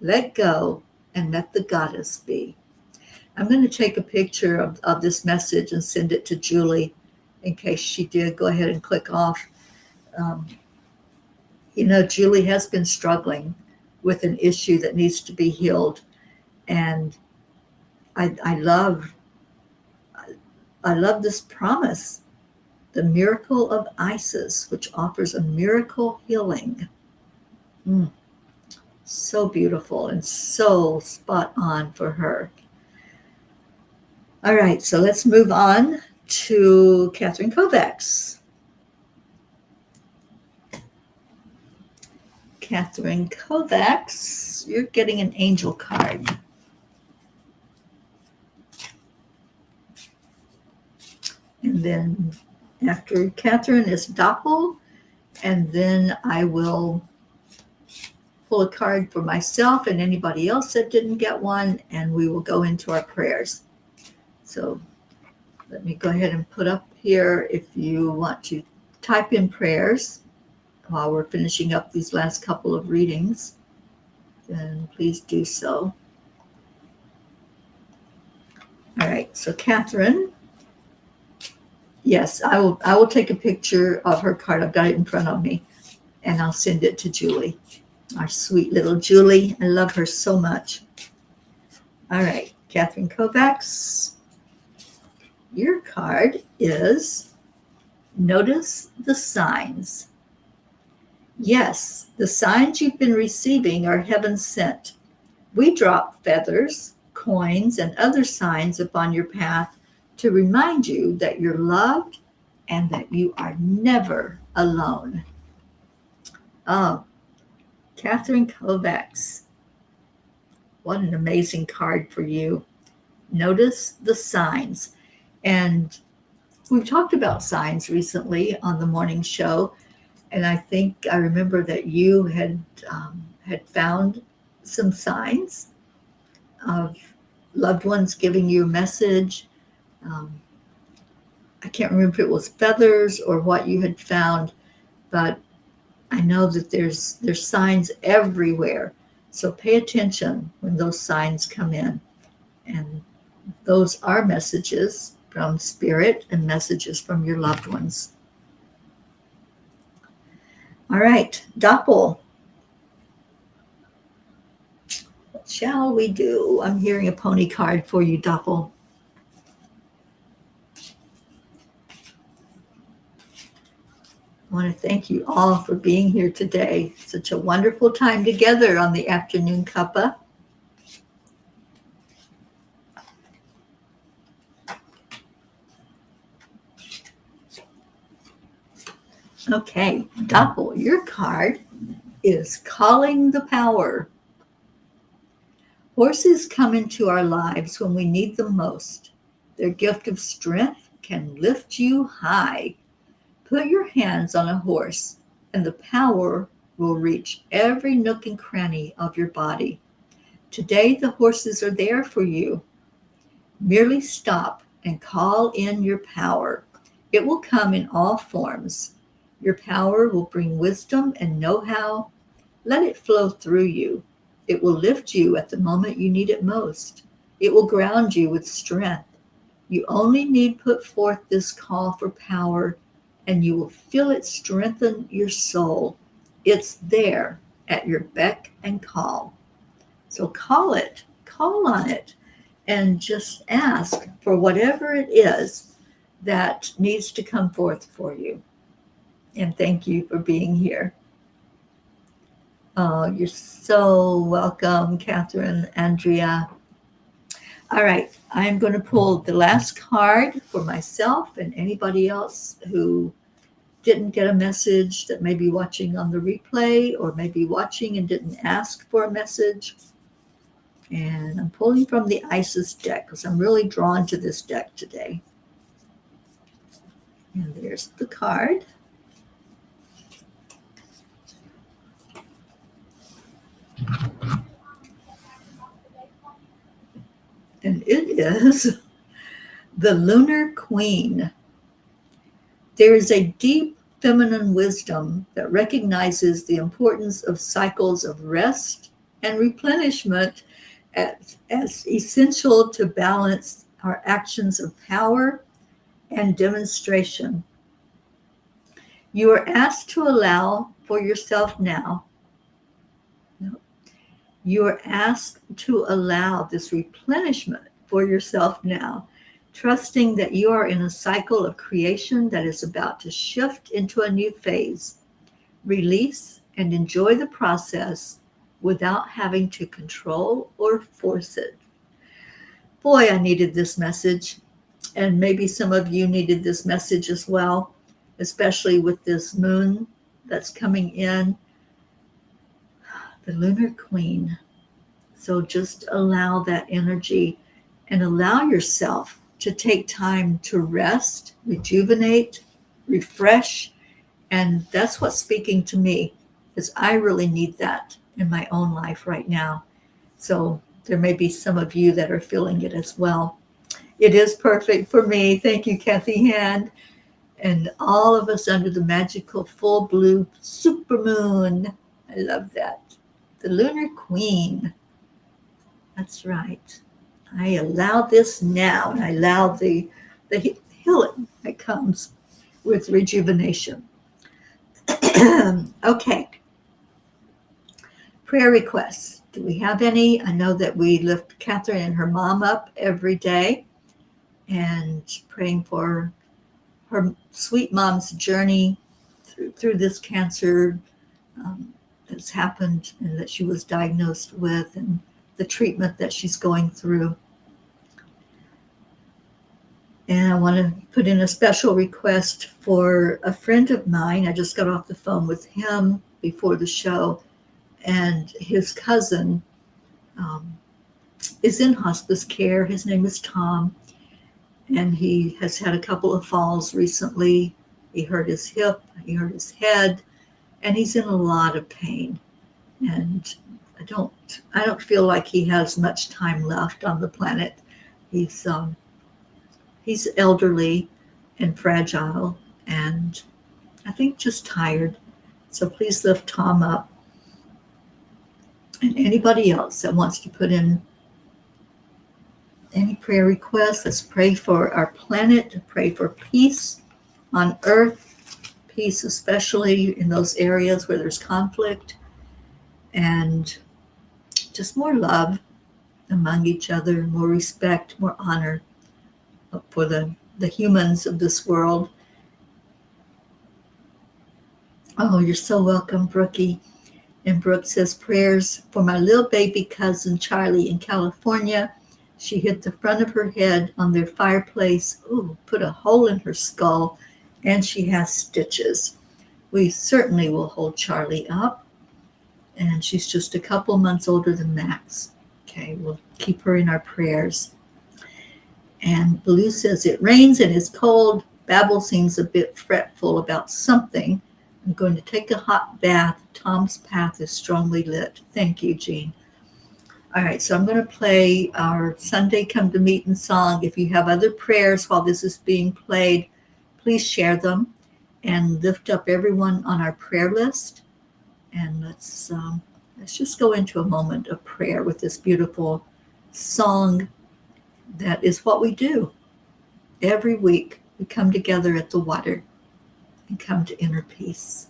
Let go and let the goddess be. I'm going to take a picture of this message and send it to Julie in case she did. Go ahead and click off. Julie has been struggling with an issue that needs to be healed. And I love this promise, the miracle of Isis, which offers a miracle healing. So beautiful and so spot on for her. All right, so let's move on to Catherine Kovacs. Catherine Kovacs, you're getting an angel card. And then after Catherine is Doppel, and then I will pull a card for myself and anybody else that didn't get one, and we will go into our prayers. So let me go ahead and put up here, if you want to type in prayers while we're finishing up these last couple of readings, then please do so. All right, so Catherine, yes, I will take a picture of her card. I've got it in front of me, and I'll send it to Julie, our sweet little Julie. I love her so much. All right, Catherine Kovacs, your card is Notice the Signs. Yes, the signs you've been receiving are heaven sent. We drop feathers, coins, and other signs upon your path to remind you that you're loved and that you are never alone. Oh, Catherine Kovacs, what an amazing card for you. Notice the signs. And we've talked about signs recently on the morning show. And I think I remember that you had found some signs of loved ones giving you a message. I can't remember if it was feathers or what you had found, but I know that there's signs everywhere. So pay attention when those signs come in. And those are messages from Spirit and messages from your loved ones. All right, Doppel. What shall we do? I'm hearing a pony card for you, Doppel. I want to thank you all for being here today. Such a wonderful time together on the afternoon Cuppa. Okay, Doppel, your card is Calling the Power. Horses come into our lives when we need them most. Their gift of strength can lift you high. Put your hands on a horse, and the power will reach every nook and cranny of your body. Today, the horses are there for you. Merely stop and call in your power. It will come in all forms. Your power will bring wisdom and know-how. Let it flow through you. It will lift you at the moment you need it most. It will ground you with strength. You only need put forth this call for power, and you will feel it strengthen your soul. It's there at your beck and call. So call on it, and just ask for whatever it is that needs to come forth for you. And thank you for being here. Oh, you're so welcome, Catherine, Andrea. All right, I'm going to pull the last card for myself and anybody else who didn't get a message, that may be watching on the replay or maybe watching and didn't ask for a message. And I'm pulling from the Isis deck because I'm really drawn to this deck today. And there's the card. And it is the Lunar Queen. There is a deep feminine wisdom that recognizes the importance of cycles of rest and replenishment as essential to balance our actions of power and demonstration. You are asked to allow for yourself now. You are asked to allow this replenishment for yourself now, trusting that you are in a cycle of creation that is about to shift into a new phase. Release and enjoy the process without having to control or force it. Boy, I needed this message, and maybe some of you needed this message as well, especially with this moon that's coming in, the Lunar Queen. So just allow that energy and allow yourself to take time to rest, rejuvenate, refresh. And that's what's speaking to me, because I really need that in my own life right now. So there may be some of you that are feeling it as well. It is perfect for me. Thank you, Kathy Hand. And all of us under the magical full blue supermoon. I love that. The Lunar Queen. That's right. I allow this now, and I allow the healing that comes with rejuvenation. Okay. Prayer requests. Do we have any? I know that we lift Catherine and her mom up every day and praying for her sweet mom's journey through this cancer that's happened and that she was diagnosed with, and the treatment that she's going through. And I want to put in a special request for a friend of mine. I just got off the phone with him before the show, and his cousin is in hospice care. His name is Tom, and he has had a couple of falls recently. He hurt his hip, he hurt his head, and he's in a lot of pain. And I don't feel like he has much time left on the planet. He's elderly and fragile, and I think just tired. So please lift Tom up. And anybody else that wants to put in any prayer requests, let's pray for our planet, pray for peace on Earth, peace especially in those areas where there's conflict, and just more love among each other, more respect, more honor for the humans of this world. Oh, you're so welcome, Brookie. And Brooke says, prayers for my little baby cousin Charlie in California. She hit the front of her head on their fireplace, put a hole in her skull, and she has stitches. We certainly will hold Charlie up. And she's just a couple months older than Max. Okay, we'll keep her in our prayers. And Blue says, it rains and is cold. Babel seems a bit fretful about something. I'm going to take a hot bath. Tom's path is strongly lit. Thank you, Jean. All right, so I'm going to play our Sunday Come to Meeting song. If you have other prayers while this is being played, please share them and lift up everyone on our prayer list. And let's Let's just go into a moment of prayer with this beautiful song that is what we do. Every week we come together at the water and come to inner peace.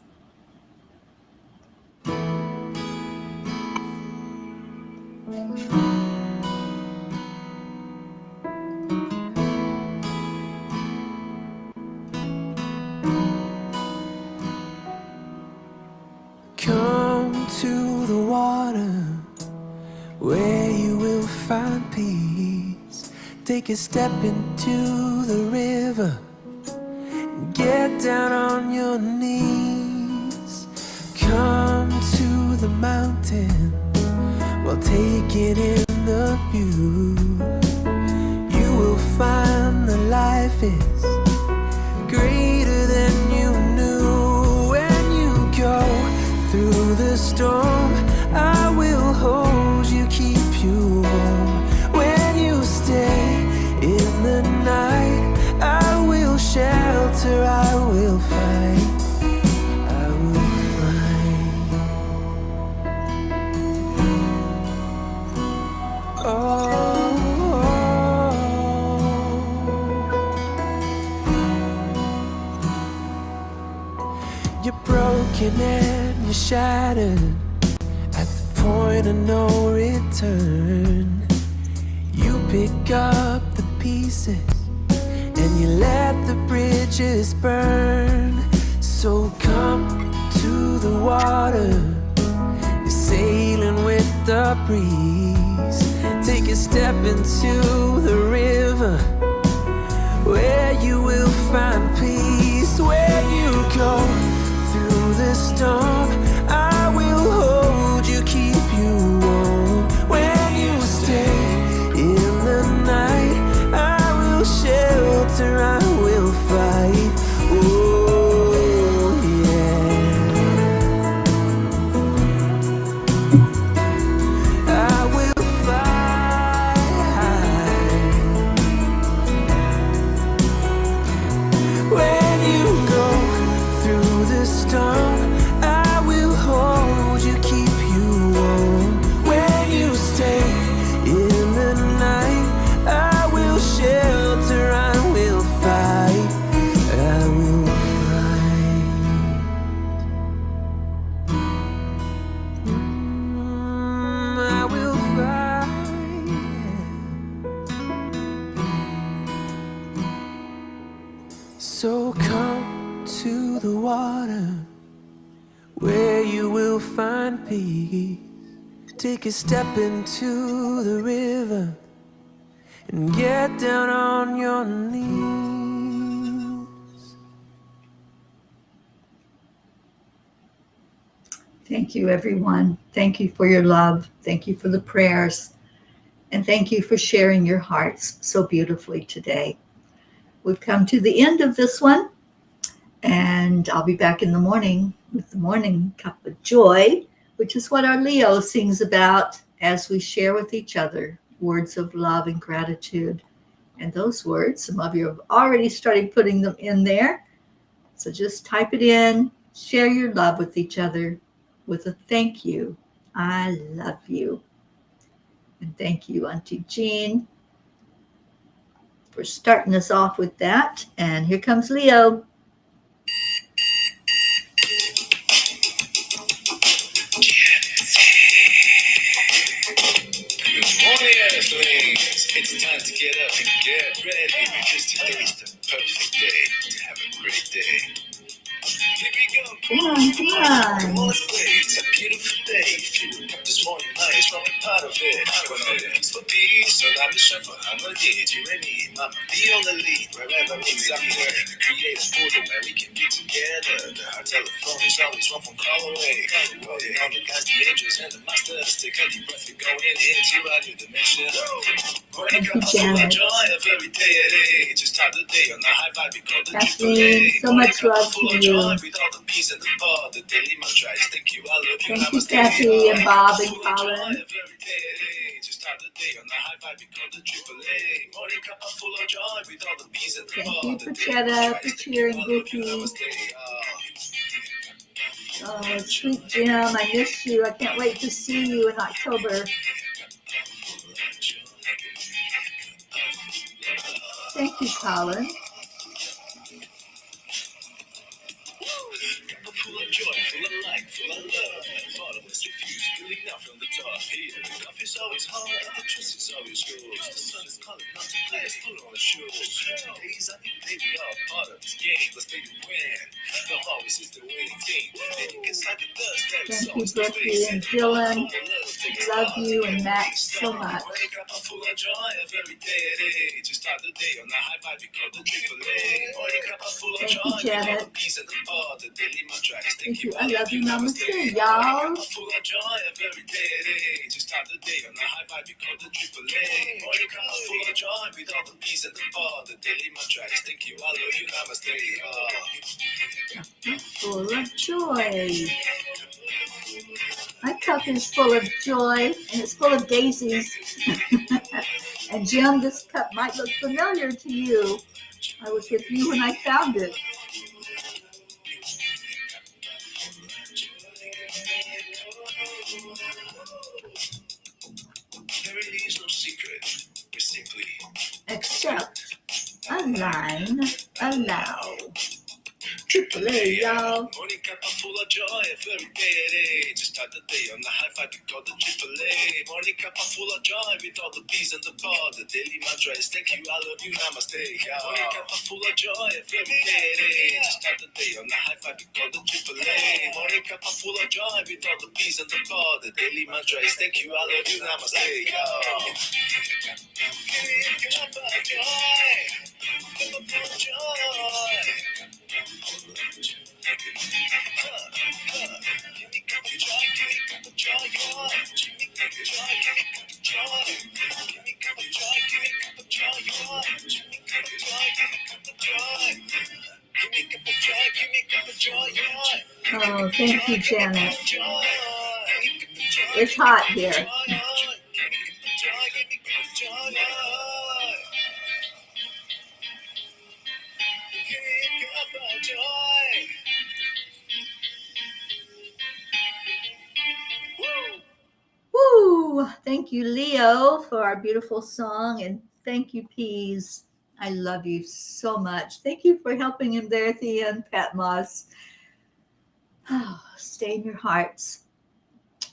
Come to the water where you will find peace. Take a step into the river. Get down on your knees. Come to the mountain while taking in the view. You will find that life is greater than you knew. When you go through the storm, I will hold you, keep you warm. When you stay in the night, I will shelter, I will fight, I will fight. Oh, you're broken and you're shattered at the point of no return. You pick up the pieces and you let the bridges burn. So come to the water, you're sailing with the breeze. Take a step into the river where you will find peace. When you go through the storm, I will hold you, keep you warm. When you stay in the night, I will shelter, I will fight. Oh yeah, I will fight. When you go through the storm, I will hold you, keep you warm. When you stay in the night, I will shelter, I will fight, I will fight. I will fight. So come to the water where you will find peace. Take a step into the river and get down on your knees. Thank you, everyone. Thank you for your love. Thank you for the prayers. And thank you for sharing your hearts so beautifully today. We've come to the end of this one, and I'll be back in the morning with the morning cup of joy, which is what our Leo sings about as we share with each other words of love and gratitude. And those words, some of you have already started putting them in there. So just type it in, share your love with each other with a thank you. I love you. And thank you, Auntie Jean, for starting us off with that. And here comes Leo. Good morning, Earthlings. It's time to get up and get ready because today's the perfect day to have a great day. Here we go. Come on. Come on, let's play. It's a beautiful day. Fueled up this morning light, from a part of it. It's for peace, so I'm the chef for harmony. You and me, mama, be on the lead. Wherever means I'm there. Create a portal where we can be together. Our telephone is always one phone call away. Calling on the guys, the angels, and the masters. Take a deep breath and go into a new dimension. Morning cup full of joy of every day at age. Just start the day on the high vibe we call the Kathleen, so much love to you. with all the peace and the bar, the daily mantra is thank you, I love you, Thank you, namaste. Kathy and Bob and Colin. Just start the day on the high vibe, we call the AAA. Morning cup of full of joy with all the peace and the bar. Thank you, Pachetta, for cheering, Goofy. Oh, sweet Jim, I miss you. I can't wait to see you in October. Thank you, Colin. Full of joy, full of light, full of love. Bottomless refuse, really not from the top here. The coffee's always hot and the trust is always yours. The sun is calling not to play, let's put on the shows. Days I think we are part of this game, let's make it win. Love always is the winning team. Then you can slide the dust, Thank you, Brookie and Dylan. Love you and Max so much. Wake up, I'm full of joy every day. Just start the day on the high vibe, we call the AAA. Wake up, I'm full of Thank you, joy. Janet. Peace and the bar, the daily mantra. Thank you. I love you. Namaste, y'all. Full of joy every day. Just start the day on the high vibe, we call the AAA. Morning come full of joy with all the peace and the bar, the daily mantra. Thank you, I love you, namaste. Full of joy. My cup is full of joy, and it's full of daisies. And Jim, this cup might look familiar to you. I was with you when I found it. There really is no secret. We simply Accept, align, allow. AAA, y'all. Morning cup full of joy every day. Just start the day on the high five, we call the AAA. Morning cup full of joy with all the peace and the bar. The daily mantra is thank you, I love you, namaste. Morning cup full of joy every day. Just start the day on the high five, we call the AAA. Morning cup full of joy with all the peace and the bar. The daily mantra is thank you, I love you, namaste. Cup of joy, cup of joy. Oh, thank you, Janet. It's hot here. Woo! Thank you, Leo, for our beautiful song, and thank you, Peas. I love you so much. Thank you for helping him there, Thea and Patmos. Oh, stay in your hearts.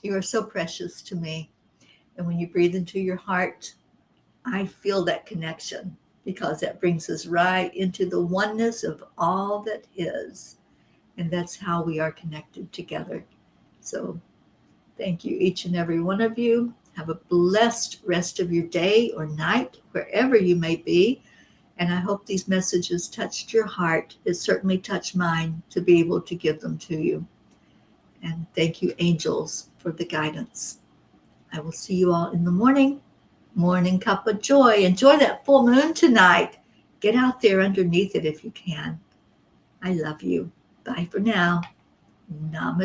You are so precious to me. And when you breathe into your heart, I feel that connection because that brings us right into the oneness of all that is. And that's how we are connected together. So thank you, each and every one of you. Have a blessed rest of your day or night, wherever you may be. And I hope these messages touched your heart. It certainly touched mine to be able to give them to you. And thank you, angels, for the guidance. I will see you all in the morning. Morning cup of joy. Enjoy that full moon tonight. Get out there underneath it if you can. I love you. Bye for now. Namaste.